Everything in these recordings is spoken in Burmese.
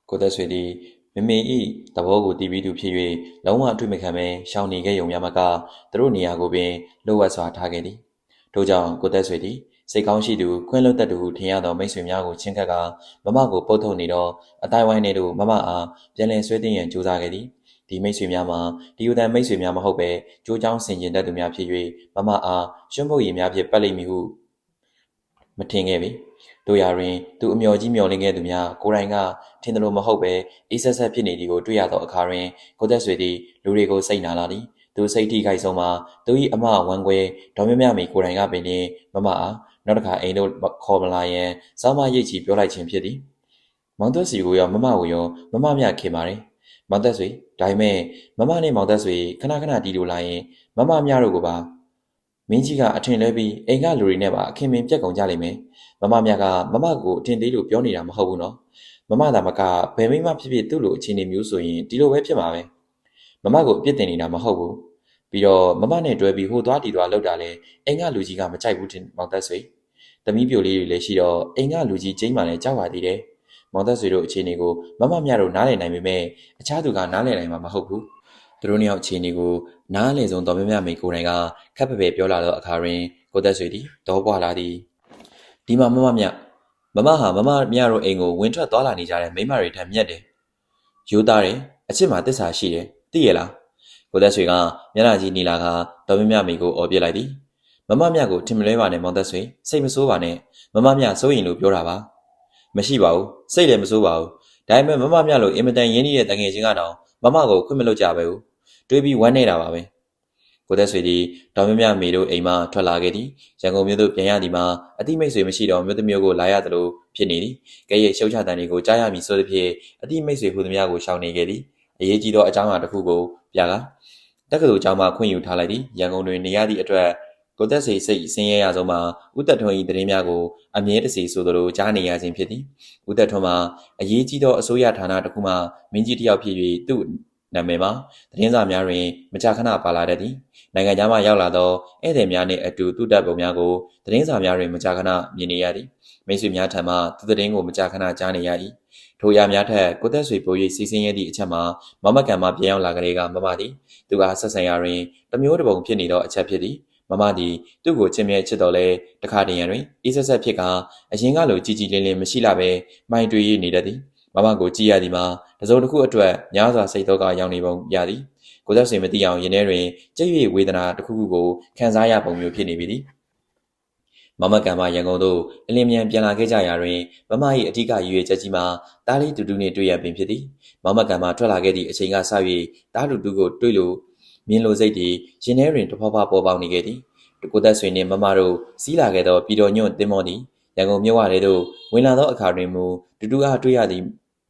ကိုသက်ဆွေသည်မမေ၏သဘောကိုတီးပြီးသူဖြစ်၍လုံးဝအတွေ့မခံပဲရှောင်နေခဲ့ရုံများမကသူတို့နေရာကိုပင်လှုပ်ဝက်စွာထားခဲ့သည်ထို့ကြောင့်ကိုသက်ဆွေသည်စိတ်ကောင်းရှိသူခွင့်လွတ်တတ်သူဟုထင်ရသောမိတ်ဆွေများကိုချင်းခတ်ကမမကိုပုတ်ထုတ်နေတော့အတိုင်းဝိုင်းနေတို့မမအားပြန်လည်ဆွဲသိမ်းရန်ကြိုးစားခဲ့သည်ဒီမိတ်ဆွေများမှာဒီယူတန်မိတ်ဆွေများမဟုတ်ပဲကြိုးကြောင်းဆင်ကျင်တတ်သူများဖြစ်၍မမအားရွှန်းပုတ်ရည်များဖြင့်ပတ်လိမ့်မည်ဟုမထင်ခဲ့ပေတို့ရာတွင်သူအမျှော်ကြီးမျှော်လင့်ခဲ့သူများကိုယ်တိုင်ကထင်တယ်လို့မဟုတ်ပဲအေးဆက်ဆက်ဖြစ်နေသည်ကိုတွေ့ရသောအခါတွင်ကိုသက်ဆွေသည်လူတွေကိုစိတ်နာလာသည်သူစိတ်ထိခိုက်ဆုံးမှာသူ၏အမဝမ်းကွဲဒေါ်မြမြမီကိုယ်တိုင်ကပင်လျှင်မမအားနောက်တစ်ခါအိမ်တို့ခေါ်မလာရန်စောင်းမရိတ်ချီပြောလိုက်ခြင်းဖြစ်သည်မောင်သက်စီကိုရောမမကိုရောမမမြခင်ပါတယ်မောင်သက်ဆွေဒါပေမဲ့မမနဲ့မောင်သက်ဆွေခဏခဏတီးလို့လာရင်မမမြတို့ကိုပါမင်းကြီးကအထင်လဲပြီးအိမ်ကလူတွေနဲ့ပါအခင်မင်ပြက်ကုန်ကြလိမ့်မယ်မမမြကမမကိုအထင်သေးလို့ပြောနေတာမဟုတ်ဘူးနော်မမသာမကဘယ်မိမဖြစ်ဖြစ်သူ့လိုအခြေအနေမျိုးဆိုရင်ဒီလိုပဲဖြစ်မှာပဲမမကိုအပြစ်တင်နေတာမဟုတ်ဘူးပြီးတော့မမနဲ့တွဲပြီးဟိုသွားတီသွားလောက်တာလဲအိမ်ကလူကြီးကမကြိုက်ဘူးတင်မောင်သက်ဆွေသမီးပြိုလေးတွေလည်းရှိတော့အိမ်ကလူကြီးကျင်းမှလည်းကြောက်ပါသေးတယ်မောင်သက်ဆွေတို့အခြေအနေကိုမမမြတို့နားလည်နိုင်ပေမဲ့အခြားသူကနားလည်နိုင်မှာမဟုတ်ဘူးသူတို့နှစ်ယောက်အခြေအနေကိုနားလည်ဆုံးတော်မြမြမေကိုယ်တိုင်ကခက်ဖက်ပဲပြောလာတော့အခါတွင်ကိုသက်ဆွေသည်ဒေါပွားလာသည်ဒီမှာမမမြမမဟာမမမြတို့အိမ်ကိုဝင်ထွက်သွားလာနေကြတဲ့မိမတွေထံမြက်တယ်ယူသားတယ်အချစ်မှာတစ္ဆာရှိတယ်သိရလားကိုသက်ဆွေကမျက်နှာကြီးနီလာကတော်မြမြမေကိုအော်ပြလိုက်သည်မမမြကိုထင်မလွဲပါနဲ့မောင်သက်ဆွေစိတ်မဆိုးပါနဲ့မမမြစိုးရင်လို့ပြောတာပါမရှိပါဘူးစိတ်လည်းမဆိုးပါဘူးဒါပေမဲ့မမမြလို့အင်မတန်ရင်းနှီးတဲ့တငယ်ချင်းကတော့မမကိုခွင့်မလုပ်ကြပဲဘူးတွေးပြီးဝမ်းနေတာပါပဲကိုသက်ဆွေသည်ဒေါ်မြမြမေတို့အိမ်မှထွက်လာခဲ့သည်ရန်ကုန်မြို့သို့ပြန်ရသည်မှာအတိမိတ်ဆွေမရှိတော့မြို့သမီးကိုလာရသလိုဖြစ်နေသည်ကဲရဲ့ရှုပ်ချတန်တွေကိုကြားရမည်ဆိုသဖြင့်အတိမိတ်ဆွေဟူသည်များကိုရှောင်နေခဲ့သည်အရေးကြီးသောအကြောင်းအရာတစ်ခုကိုပြကတက္ကသိုလ်ကျောင်းမှခွင့်ယူထားလိုက်သည်ရန်ကုန်တွင်နေရသည့်အတွက်ကိုသက်ဆွေစိတ်ဆင်းရဲရဆုံးမှာဦးသက်ထွန်း၏သတင်းများကိုအမြဲတစေဆိုသလိုကြားနေရခြင်းဖြစ်သည်ဦးသက်ထွန်းမှာအရေးကြီးသောအစိုးရဌာနတစ်ခုမှမင်းကြီးတစ်ယောက်ဖြစ်၍သူ့နာမည်မှာသတင်းစာများတွင်မကြာခဏပါလာတတ်သည်နိုင်ငံခြားမှရောက်လာသောဧည့်သည်များနှင့်အတူသူ့တပ်ပုံများကိုသတင်းစာများတွင်မကြာခဏမြင်နေရသည်မိတ်ဆွေများထံမှသူသတင်းကိုမကြာခဏကြားနေရ၏ထိုအရာများထက်ကိုသက်ဆွေပို၍စီစဉ်ရသည့်အချက်မှာမမကန်မှပြန်ရောက်လာကြတဲ့ကမမသည်သူကဆက်ဆံရာတွင်တမျိုးတစ်ပုံဖြစ်နေသောအချက်ဖြစ်သည်မမသည်သူ့ကိုချစ်မြဲချစ်တော်လဲတခါတည်းရန်တွင်အေးဆက်ဆက်ဖြစ်ကအရင်ကလိုကြည်ကြည်လင်းလင်းမရှိလာပဲမိုင်းတွေးရနေတတ်သည်မမကိုကြည့်ရသည်မှာတစုံတစ်ခုအတွက်များစွာစိတ်တော့ကရောက်နေပုံရသည်ကိုသက်ဆွေမသိအောင်ရင်ထဲတွင်ကြိတ်၍ဝေဒနာတစ်ခုခုကိုခံစားရပုံမျိုးဖြစ်နေပြီသည်မမကန်မရန်ကုန်သို့အလင်းမြန်ပြန်လာခဲ့ကြရာတွင်မမ၏အထူးရည်ရွယ်ချက်ကြီးမှာတားလေးတူတူနှင့်တွေ့ရပင်ဖြစ်သည်မမကန်မထွက်လာခဲ့သည့်အချိန်ကစ၍တားတူတူကိုတွေ့လို့မြင်လိုစိတ်သည်ရင်ထဲတွင်တဖွာဖွာပေါ်ပေါက်နေခဲ့သည်ကိုသက်ဆွေနှင့်မမတို့စီးလာခဲ့သောပြည်တော်ညွန့်သင်္ဘောသည်ရန်ကုန်မြို့ဝထဲသို့ဝင်လာသောအခါတွင်မူတူတူအားတွေ့ရသည်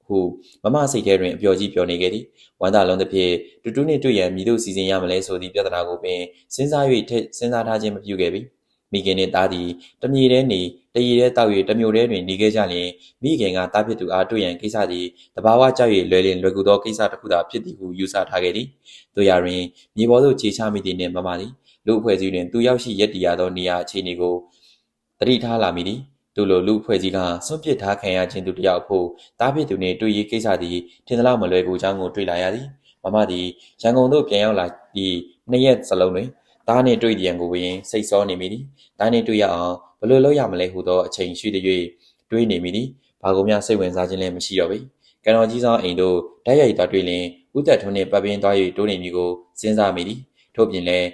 ဟုမမစိတ်ထဲတွင်အပျော်ကြီးပျော်နေခဲ့သည်ဝမ်းသာလုံးတစ်ဖြစ်တူတူနှင့်တွေ့ရန်မည်သို့စီစဉ်ရမလဲဆိုသည့်ပြဿနာကိုပင်စဉ်းစား၍စဉ်းစားထားခြင်းမပြုခဲ့ပြီမိခင်နှင့်သားသည်တမြေထဲနေတရီထဲတောက်၍တမျိုးထဲတွင်နေခဲ့ကြလျင်မိခင်ကသားဖြစ်သူအားတွေ့ရန်ကိစ္စသည်တဘာဝကြောက်၍လွယ်ကူသောကိစ္စတစ်ခုသာဖြစ်သည်ဟုယူဆထားခဲ့သည်တို့ရာတွင်မြေပေါ်သို့ခြေချမိသည်နှင့်မမသည်လူအဖွဲ့အစည်းတွင်သူရောက်ရှိရက်တည်ရသောနေရာအခြေအနေကိုသတိထားလာမိသည်သူလိုလူအဖွဲ့အစည်းကစွန့်ပစ်ထားခံရခြင်းသူတယောက်ဖို့တားဖြစ်သူနှင့်တွေ့ရေးကိစ္စသည်ထင်သလောက်မလွယ်ကူကြောင်းကိုတွေ့လာရသည်မမသည်ရန်ကုန်သို့ပြန်ရောက်လာသည့်နှစ်ရက်စလုံးတွင်တားနှင့်တွေ့ရန်ကိုပင်စိတ်ဆောနေမိသည်တားနှင့်တွေ့ရအောင်ဘယ်လိုလုပ်ရမလဲဟုသောအချိန်ရှိသည်၍တွေးနေမိသည်ဘာကိုမျှစိတ်ဝင်စားခြင်းလည်းမရှိတော့ပေကံတော်ကြီးဆောင်အိမ်တို့ဓာတ်ရိုက်သွားတွေ့လျင်ဦးသက်ထွန်းနှင့်ပတ်ပင်းသွား၍တိုးနေမည်ကိုစဉ်းစားမိသည်ထို့ပြင်လည်း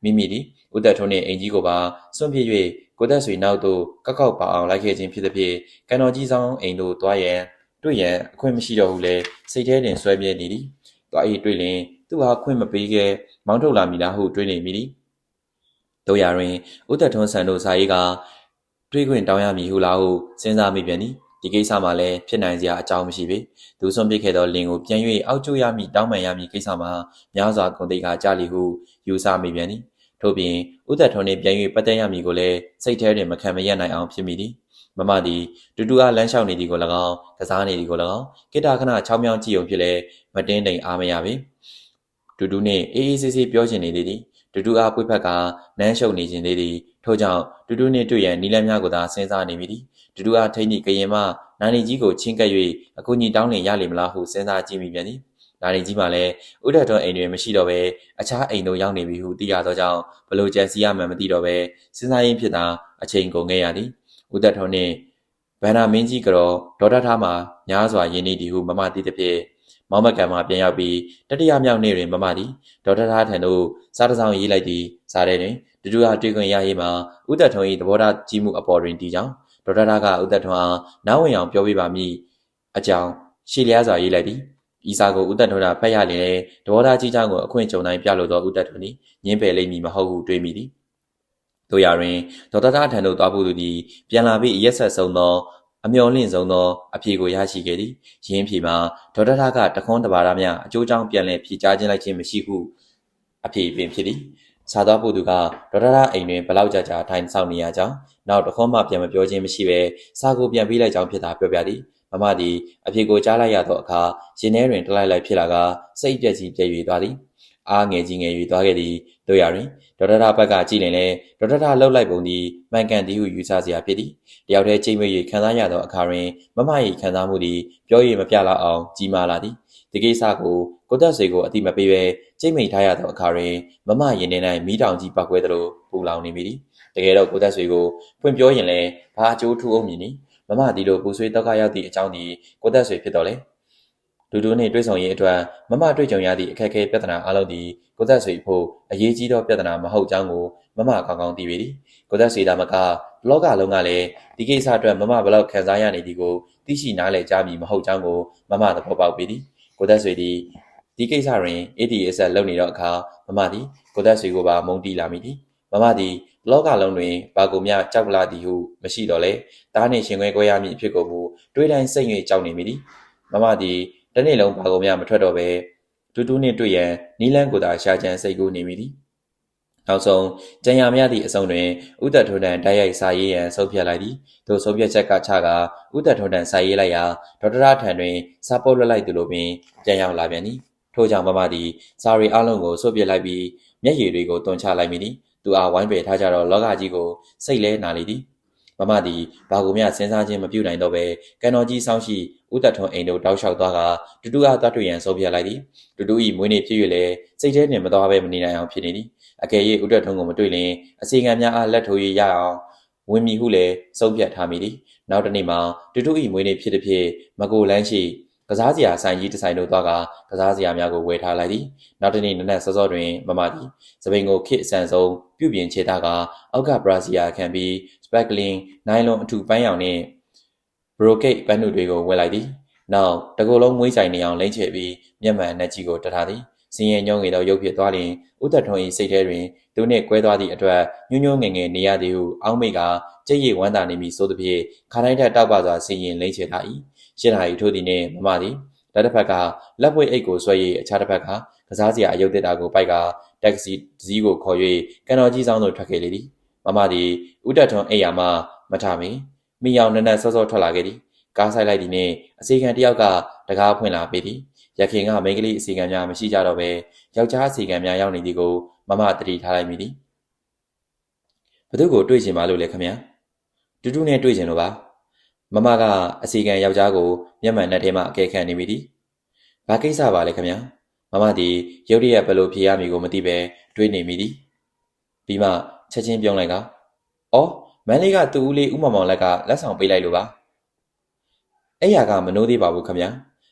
မိမိသည်ဦးသက်ထွန်းနှင့်အိမ်ကြီးကိုပါစွန့်ပစ်၍ကိုသက်ဆွေနောက်သို့ကောက်ပါအောင်လိုက်ခဲ့ခြင်းဖြစ်သည်ဖြင့်ကံတော်ကြီးဆောင်အိမ်သို့သွားရန်တွေ့ရန်အခွင့်မရှိတော့ဟုလည်းစိတ်ထဲတွင်ဆွဲပြဲနေသည်သွား၏တွေ့လျင်သူ့အားခွင့်မပေးခဲ့မောင်းထုတ်လာမည်လားဟုတွေးနေမိသည်တို့ရာတွင်ဦးသက်ထွန်းဆန်တို့စာရေးကတွေးခွင့်တောင်းရမည်ဟုလားဟုစဉ်းစားမိပြန်သည်ဒီကိစ္စမှာလည်းဖြစ်နိုင်စရာအကြောင်းမရှိပေသူစွန့်ပစ်ခဲ့သောလင်ကိုပြန်၍အောက်ကျရမည်တောင်းပန်ရမည်ကိစ္စမှာများစွာကုန်သိက္ခာကြလီဟုယူဆမိပြန်သည်ထို့ပြင်ဦးသက်ထွန်းနှင့်ပြန်၍ပတ်သက်ရမည်ကိုလည်းစိတ်ထဲတွင်မခံမရနိုင်အောင်ဖြစ်မိသည်မမသည်တူတူအားလမ်းလျှောက်နေသည်ကို၎င်းကစားနေသည်ကို၎င်းကိတ္တခဏချောင်းမြောင်းကြည့်ုံဖြစ်လဲမတင်းတိမ်အားမရပေတူတူနှင့်အေးအေးဆေးဆေးပြောချင်နေသည်တူတူအားပွေဖက်ကနမ်းရှုပ်နေခြင်းသေးသည်ထို့ကြောင့်တူတူနှင့်တွေ့ရန်နီလန်းများကိုသာစဉ်းစားနေမိသည်တူ တူတူအားထိန်သည့်ကရင်မှနာနေကြီးကိုချင်းကပ်၍အကူအညီတောင်းလင်ရလိမ့်မလားဟုစဉ်းစားကြည့်မိပြန်သည်နာနေကြီးမှလည်းဥဒတ်ထွန်းအိမ်တွင်မရှိတော့ဘဲအခြားအိမ်သို့ရောက်နေပြီဟုသိရသောကြောင့်ဘလို့ကြံစီရမှန်းမသိတော့ဘဲစဉ်းစားရင်းဖြစ်သာအချိန်ကုန်ခဲ့ရသည်ဥဒတ်ထွန်းနှင့်ဗန္နာမင်းကြီးကတော့ဒေါ်တာထားမှညားစွာရင်းနှီးသည်ဟုမမသိသည်ဖြင့်မောင်မကန်မှပြန်ရောက်ပြီးတတိယမြောက်နေ့တွင်မမသည်ဒေါ်တာထားထံသို့စားတစောင်းရေးလိုက်သည်စားတဲ့တွင်တူတူအားတွေ့ခွင့်ရရေးမှာဥဒတ်ထွန်း၏သဘောထားကြီးမှုအပေါ်တွင်တည်ကြောင်းဒေါ်တာထားကဥဒတ်ထွန်းအားနားဝင်အောင်ပြောပြပါမည်အကြောင်းရှေ့လျားစွာရေးလိုက်သည်ဤစာကိုဥဒတ်ထွန်းကဖတ်ရလျင်လည်းသဘောထားကြီးကြောင်းကိုအခွင့်ကြုံတိုင်းပြလိုသောဥဒတ်ထွန်းသည်ညင်းပယ်လိမ့်မည်မဟုတ်ဟုတွေးမိသည်တို့ရတွင်ဒေါ်တာထားထံသို့သွားဖို့သူသည်ပြန်လာပြီးရက်ဆက်ဆုံးသောအမျော်လင့်ဆုံးသောအဖြေကိုရရှိခဲ့သည်။ယင်းဖြေမှာဒေါက်တာကတခွန်းတပါးများအကျိုးကြောင့်ပြန်လည်ဖြေကြားခြင်းလိုက်ခြင်းမရှိဟုအဖြေပင်ဖြစ်သည်။စားသွားဖို့သူကဒေါက်တာအိမ်တွင်ဘလောက်ကြာထိုင်ဆောင်နေရကြောင်းနောက်တခွန်းမှပြန်မပြောခြင်းမရှိဘဲစာကိုပြန်ပေးလိုက်ကြောင်းဖြစ်တာပြောပြသည်။မမသည်အဖြေကိုကြားလိုက်ရသောအခါရင်ထဲတွင်တလိုက်ဖြစ်လာကစိတ်ပြက်ကြီးပြည့်၍သွားသည်။အားငယ်ကြီးငယ်၍သွားခဲ့သည်တို့ရတွင်ဒေါက်တာဘက်ကကြည့်ရင်လည်းဒေါက်တာလှုပ်လိုက်ပုံသည်မှန်ကန်သည်ဟုယူဆစရာဖြစ်သည်တယောက်တည်းချိန်မွေ၍ခံစားရသောအခါတွင်မမ၏ခံစားမှုသည်ပြော၍မပြလောက်အောင်ကြီးမားလာသည်ဒီကိစ္စကိုကိုသက်ဆွေကိုအတိမပေးဘဲချိန်မိန်ထားရသောအခါတွင်မမရင်ထဲ၌မိတောင်ကြီးပောက်ကွဲသလိုပူလောင်နေမိသည်တကယ်တော့ကိုသက်ဆွေကိုဖွင့်ပြောရင်လည်းဘာအကျိုးထူးအောင်မည်နည်းမမသည်လိုပူဆွေးတောက်ကရောက်သည့်အကြောင်းသည်ကိုသက်ဆွေဖြစ်တော်လေဒူဒူနှင့်တွေ့ဆုံရေးအတွက်မမတွေ့ကြုံရသည့်အခက်အခဲပြဿနာအလုံးသည်ကိုသက်ဆွေဖို့အရေးကြီးသောပြဿနာမဟုတ်ကြောင်းကိုမမကောင်းကောင်းသိပေသည်ကိုသက်ဆွေသာမကလောကလုံးကလည်းဒီကိစ္စအတွက်မမဘလောက်ခံစားရနေသည်ကိုသိရှိနားလည်ကြမည်မဟုတ်ကြောင်းကိုမမသဘောပေါက်ပေသည်ကိုသက်ဆွေသည်ဒီကိစ္စတွင် ADS လုပ်နေတော့အခါမမသည်ကိုသက်ဆွေကိုပါမုန်းတီးလာမိသည်မမသည်လောကလုံးတွင်ဘာကိုမျှကြောက်လာသည်ဟုမရှိတော့လေတားနှင့်ရှင်ခွဲရမည်အဖြစ်ကိုမူတွေးတိုင်းစိတ်၍ကြောက်နေမိသည်မမသည်တနေ့လုံးဘာကိုမျှမထွက်တော့ဘဲတူတူနှင့်တွေ့ရန်နီလန်းကိုသာရှာကြံစိတ်ကူးနေမိသည်နောက်ဆုံးကြံရမရသည့်အဆုံးတွင်ဥဒတ်ထုံတန်တိုက်ရိုက်စာရေးရန်ဆုံးဖြတ်လိုက်သည်ထို့ဆုံးဖြတ်ချက်ကချကဥဒတ်ထုံတန်စာရေးလိုက်ရာဒေါက်တာထံတွင်စာပုတ်လွှတ်လိုက်သူလိုပင်ပြန်ရောက်လာပြန်သည်ထို့ကြောင့်မမသည်စာရီအလုံးကိုဆုတ်ပြစ်လိုက်ပြီးမျက်ရည်တွေကိုတွန်းချလိုက်မိသည်သူအားဝိုင်းပယ်ထားကြတော့လောကကြီးကိုစိတ်လဲနာလေသည်မမသည်ဘာကိုမျှစဉ်းစားခြင်းမပြုနိုင်တော့ပဲကန်တော်ကြီးဆောင်းရှိဥဒတ်ထုံအိမ်တို့တောက်လျှောက်သွားကတူတူအားသွားတွေ့ရန်ဆုံးဖြတ်လိုက်သည်တူတူ၏မွေးနေ့ဖြစ်၍လည်းစိတ်ထဲနှင့်မသွားဘဲမနေနိုင်အောင်ဖြစ်နေသည်အကယ်၍ဥဒတ်ထုံကိုမတွေ့လျင်အစီကံများအားလက်ထိုး၍ရအောင်ဝင်မည်ဟုလည်းဆုံးဖြတ်ထားမိသည်နောက်တစ်နေ့မှာတူတူ၏မွေးနေ့ဖြစ်သည်ဖြင့်မကိုလန်းရှိကစားစရာဆိုင်ကြီးတစ်ဆိုင်တို့သွားကကစားစရာများကိုဝယ်ထားလိုက်သည်နောက်တစ်နေ့နနက်စောစောတွင်မမသည်စပိန်ကိုခစ်အဆန်ဆုံးပြုပြင်ချေတာကအောက်ကဘရာဇီယာခံပြီးစပက်ကလင်းနိုင်လွန်အထူပန်းရောင်နှင့်ဘရိုကိတ်ပန်းနုတွေကိုဝယ်လိုက်သည်နောက်တကူလုံးမွေးဆိုင်နေအောင်လိမ့်ချပြီးမျက်မှန်နှက်ကြီးကိုတထားသည်စင်ရင်ညုံငယ်သောရုပ်ဖြစ်သွားလျင်ဥဒတ်ထွန်း၏စိတ်ထဲတွင်သူနှင့်ကွဲသွားသည့်အတွက်ညှို့ညွှငယ်ငယ်နေရသည်ဟုအောင်းမိတ်ကကြိတ်ရဝမ်းသာနေမည်ဆိုသည်ဖြင့်ခါတိုင်းထက်တောက်ပစွာစင်ရင်လိမ့်ချထား၏ရှင်းလာ၏ထို့သည်နှင့်မမသည်လက်တစ်ဖက်ကလက်ပွေအိတ်ကိုဆွဲ၍အခြားတစ်ဖက်ကကစားစရာအယုတ်တစ်တာကိုပိုက်ကတက္ကစီတစ်စီးကိုခေါ်၍ကန်တော်ကြီးဆောင်သို့ထွက်ခဲ့လေသည်မမသည်ဥဒတ်ထွန်းအိမ်ယာမှမထမီမိအောင်နက်နက်စောစောထွက်လာခဲ့သည်ကားဆိုင်လိုက်သည်နှင့်အစီကံတစ်ယောက်ကတကားဖွင့်လာပေသည်ရခင်ကမိန်းကလေးအစီကံများမရှိကြတော့ပဲယောက်ျားအစီကံများရောက်နေသည်ကိုမမတတိထားလိုက်မိသည်ဘသူကိုတွေ့ချင်ပါလို့လဲခမတူတူနဲ့တွေ့ချင်လို့ပါမမကအစီကံယောက်ျားကိုမျက်မှန်နဲ့ထဲမှအကဲခတ်နေမိသည်ဘာကိစ္စပါလဲခမမသည်ရုတ်တရက်ဘယ်လိုဖြေရမည်ကိုမသိပဲတွေးနေမိသည်ပြီးမှချက်ချင်းပြုံးလိုက်ကအော်မန်းလေးကသူ့ဦးလေးဦးမောင်မောင်လက်ကလက်ဆောင်ပေးလိုက်လို့ပါအဲ့ရကမနိုးသေးပါဘူးခမ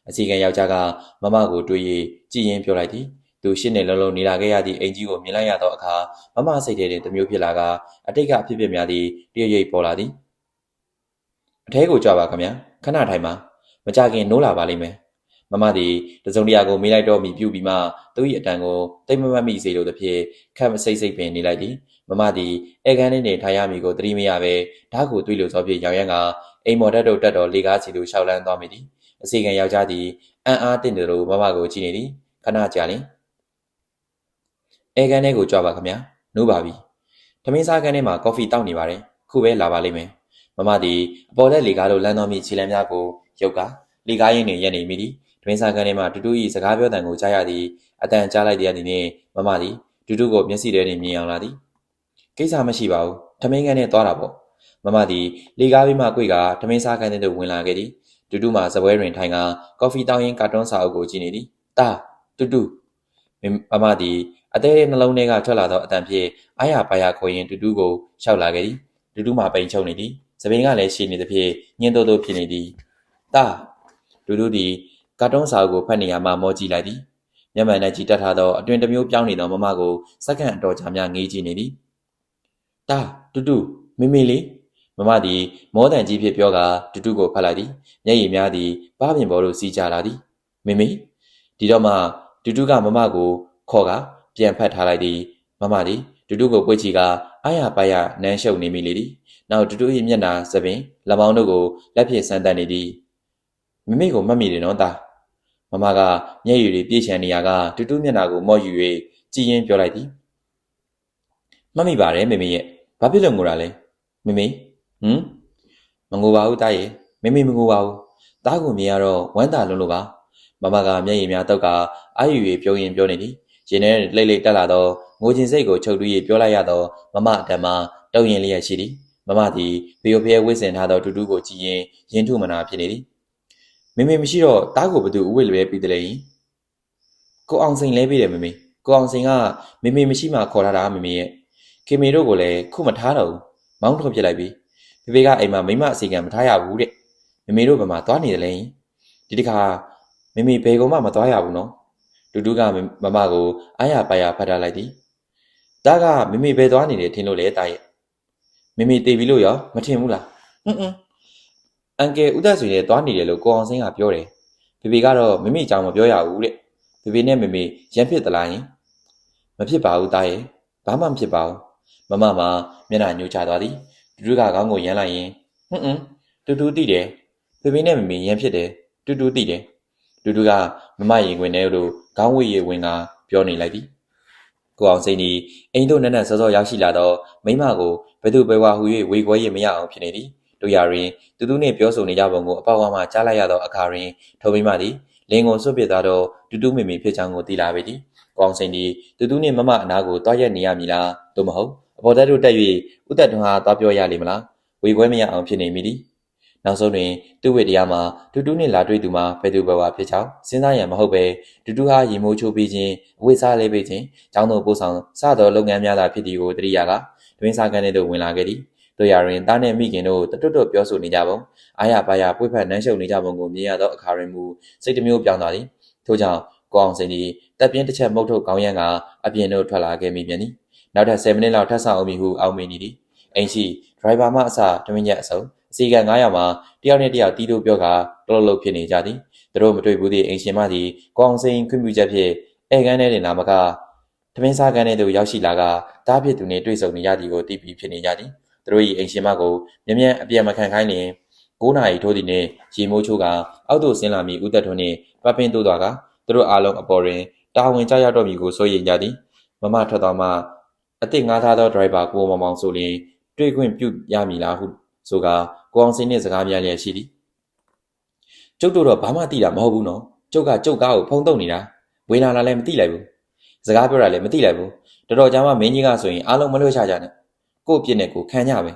အစီကံယောက်ျားကမမကိုတွေး၍ကြည်ရင်ပြောလိုက်သည်သူရှင်းနေလုံးလုံးနေလာခဲ့ရသည့်အိမ်ကြီးကိုမြင်လိုက်ရသောအခါမမစိတ်ထဲတွင်တမျိုးဖြစ်လာကအတိတ်ကအဖြစ်များသည်တရရိပ်ပေါ်လာသည်အထဲကိုကြွပါခမခဏထိုင်ပါမကြခင်နိုးလာပါလိမ့်မယ်မမသည်တစုံတရာကိုမေးလိုက်တော့မိပြုပြီးမှသူ၏အတန်ကိုတိတ်မမတ်မိစေလိုသည်ဖြင့်ခက်မစိတ်စိတ်ပင်နေလိုက်သည်မမသည်ဧကန်နှင့်ထားရမည်ကိုသတိမရပဲဓာတ်ကိုတွေးလို့သောဖြင့်ရောင်ရမ်းကအိမ်မော်တက်တို့တက်တော်လေကားစီသို့ရှောက်လန်းသွားမိသည်အစီကံယောက်ျားသည်အံ့အားတင့်တယ်လို့မမကိုကြည့်နေသည်ခဏကြာလျင်ဧကန်ထဲကိုကြွပါခမနိုးပါပြီထမင်းစားခန်းထဲမှာကော်ဖီတောက်နေပါတယ်ခုပဲလာပါလိမ့်မယ်မမသည်အပေါ်လက်လေကားတို့လမ်းတော်မိခြေလမ်းများကိုရုပ်ကလေကားရင်းတွင်ရက်နေမိသည်ထမင်းစားခန်းထဲမှာတူတူ၏စကားပြောတန်ကိုကြားရသည်အတန်ကြားလိုက်သည်နှင့်မမသည်တူတူကိုမျက်စိထဲတွင်မြင်အောင်လာသည်ကိစ္စမရှိပါဘူးထမင်းခန်းထဲသွားတာပေါ့ မမသည်လေကားပြီးမှကွေကထမင်းစားခန်းထဲသို့ဝင်လာခဲ့သည်တူတူမှစပွဲတွင်ထိုင်ကကော်ဖီတောင်းရင်းကာတွန်းစာအုပ်ကိုကြည့်နေသည်တာတူတူမမသည်အသေးလေးနှလုံးထဲကထွက်လာသောအတန်ဖြင့်အားရပါရခေါ်ရင်းတူတူကိုရှောက်လာခဲ့သည်တူတူမှပိန်ချုံနေသည်စပင်းကလည်းရှည်နေသဖြင့်ညှင်းတိုးတိုးဖြစ်နေသည်တာတူတူသည်ကာတွန်းစာအုပ်ကိုဖတ်နေရမှမောကြည့်လိုက်သည်မျက်မှန်နဲ့ကြည်တက်ထားသောအတွင်တစ်မျိုးပြောင်းနေသောမမကိုစက္ကန့်အတော်ကြာများငေးကြည့်နေသည်တာတူတူမေမေလေးမမသည်မောတန်ကြီးဖြစ်ပြောကတူတူကိုဖတ်လိုက်သည်မျက်ရည်များသည်ပါးပြင်ပေါ်သို့စီးကျလာသည်မေမေဒီတော့မှတူတူကမမကိုခေါ်ကပြန်ဖတ်ထားလိုက်သည်မမသည်တူတူကိုပွေ့ချီကအားရပါရနမ်းရှုပ်နေမိလေသည်နောက်တူတူ၏မျက်နှာစပင်လက်မောင်းတို့ကိုလက်ဖြင့်ဆန်းတတ်နေသည်မမေကိုမှတ်မိတယ်နော်တာမမကမျက်ရည်တွေပြည့်ချန်နေရကတူတူမျက်နှာကိုမော့ယူ၍ကြည်ရင်ပြောလိုက်သည်မှတ်မိပါတယ်မေမေရဲ့ဘာဖြစ်လို့ငိုတာလဲမေမေမငိုပါဘူးတားရဲ့မေမေမငိုပါဘူးတားကိုမြင်ရတော့ဝမ်းသာလုံးလို့ပါမမကမျက်ရည်များတောက်ကအာယူ၍ပြုံးရင်ပြောနေသည်ရင်ထဲလိတ်လိတ်တက်လာတော့ငိုခြင်းစိတ်ကိုချုပ်တူး၍ပြောလိုက်ရတော့မမအတန်မှတုံရင်လျက်ရှိသည်မမသည်ဖျို့ဖျဲဝစ်စင်ထားသောတူတူကိုကြည့်ရင်ရင်ထုမနာဖြစ်နေသည်မေမေမရှိတော့တားကိုဘသူအဝတ်လွဲပြီးတယ်လေကိုအောင်စိန်လဲပြီးတယ်မေမေကိုအောင်စိန်ကမေမေမရှိမှခေါ်ထားတာမေမေရဲ့ခေမေတို့ကိုလည်းခုမထားတော့ဘူးမောင်းထုတ်ပြလိုက်ပြီဖေဖေကအိမ်မှာမိမအစီကံမထားရဘူးတဲ့မေမေတို့ဘယ်မှာသွားနေတယ်လဲဒီတခါမေမေဘယ်ကောင်မှမသွားရဘူးနော်တူတူကမမကိုအားရပါရဖတ်ထားလိုက်သည်တားကမေမေဘယ်သွားနေတယ်ထင်လို့လဲတားရဲ့မေမေတေးပြီလို့ရောမထင်ဘူးလားအန်ကယ်ဦးသက်ဆွေနဲ့သွားနေတယ်လို့ကိုအောင်စင်းကပြောတယ်ဖေဖေကတော့မေမေအကြောင်းမပြောရဘူးတဲ့ဖေဖေနဲ့မေမေရန်ဖြစ်သလားယင်မဖြစ်ပါဘူးတားရဲ့ဘာမှမဖြစ်ပါဘူးမမမျက်နှာညှိုးချသွားသည်တူတူကခေါင်းကိုရမ်းလိုက်ရင်တူတူသိတယ်ဖေဖေနဲ့မေမေရန်ဖြစ်တယ်တူတူသိတယ်တူတူကမမရင်ခွင်ထဲတို့ခေါင်းဝေးရဝင်ကပြောနေလိုက်သည်ကိုအောင်စိန်သည်အိမ်သို့နက်နက်စောစောရောက်ရှိလာတော့မိမကိုဘယ်သူပဲဝါဟူ၍ဝေခွဲရမရအောင်ဖြစ်နေသည်တို့ရရင်တူတူနှင့်ပြောဆိုနေကြပုံကိုအပေါက်ဝါမှကြားလိုက်ရသောအခါတွင်ထိုမိမသည်လင်ကိုစွန့်ပစ်သွားတော့တူတူမေမေဖြစ်ချောင်းကိုသိလာပေသည်ကိုအောင်စိန်သည်တူတူနှင့်မမအနာကိုတွားရက်နေရမည်လားသို့မဟုတ်အပေါ်တက်တို့တက်၍ဥသက်တွန်းအားသွားပြောရလိမ့်မလားဝေခွဲမရအောင်ဖြစ်နေမိသည်နောက်ဆုံးတွင်သူ့ဝိတရားမှာတူတူနှင့်လာတွေ့သူမှာဘယ်သူပဲဝါဖြစ်ချောင်းစဉ်းစားရန်မဟုတ်ပဲတူတူဟာရေမိုးချိုးပြီးခြင်းအဝိစားလေးပေးခြင်းကျောင်းသို့ပို့ဆောင်စသောလုပ်ငန်းများသာဖြစ်သည်ကိုတရိယာကတွင်စားကန်းထဲသို့ဝင်လာခဲ့သည်တို့ရရင်တားနှင့်မိခင်တို့တွတ်ပြောဆိုနေကြပုံအားရပါရပွေ့ဖက်နှမ်းရှုပ်နေကြပုံကိုမြင်ရသောအခါတွင်မူစိတ်တစ်မျိုးပြောင်းသွားသည်ထို့ကြောင့်ကိုအောင်စိန်သည်တပ်ပြင်းတစ်ချက်မုတ်ထုတ်ကောင်းရန်ကအပြင်သို့ထွက်လာခဲ့မိပြန်သည်နောက်ထပ်10မိနစ်လောက်ထပ်ဆောင်အောင်မီဟုအောက်မေ့နေသည်အိမ်ရှိဒရိုင်ဘာမှအစတမင်ရက်အစုံအစီကံ900မှာတယောက်နဲ့တယောက်တီးတိုးပြောကတလုံးလုံးဖြစ်နေကြသည်သူတို့မတွေ့ဘူးသည့်အိမ်ရှင်မသည်ကိုအောင်စိန်ခွင့်ပြုချက်ဖြင့်ဧကန်းထဲတွင်နာမကထမင်းစားကန်းထဲသို့ရောက်ရှိလာကတားဖြစ်သူနှင့်တွေ့ဆုံနေရသည်ကိုသိပြီးဖြစ်နေကြသည်သူတို့၏အိမ်ရှင်မကိုမြ мян အပြန်မခံခိုင်းလျင်9နာရီထိုးသည်နှင့်ရေမိုးချိုးကအောက်သို့ဆင်းလာမည့်ဦးသက်ထွန်းနှင့်ပပင်းတိုးသွားကသူတို့အားလုံးအပေါ်တွင်တာဝန်ကျရောက်တော်မူကိုစိုးရိမ်ကြသည်မမထွက်သွားမှအစ်စ်ငားထားသောဒရိုင်ဘာကိုမောင်မောင်ဆိုလျင်တွေ့ခွင့်ပြုရမည်လားဟုဆိုကကိုအောင်စိန်နှင့်စကားများလျက်ရှိသည်ကျုပ်တို့တော့ဘာမှသိတာမဟုတ်ဘူးနော်ကျုပ်ကကျုပ်ကားကိုဖုံးတုံနေတာဝင်လာလည်းမသိလိုက်ဘူးစကားပြောတာလည်းမသိလိုက်ဘူးတော်တော်ကြာမှမင်းကြီးကဆိုရင်အားလုံးမလွှတ်ချကြနဲ့ကို့ပြစ်နဲ့ကိုခံကြပဲ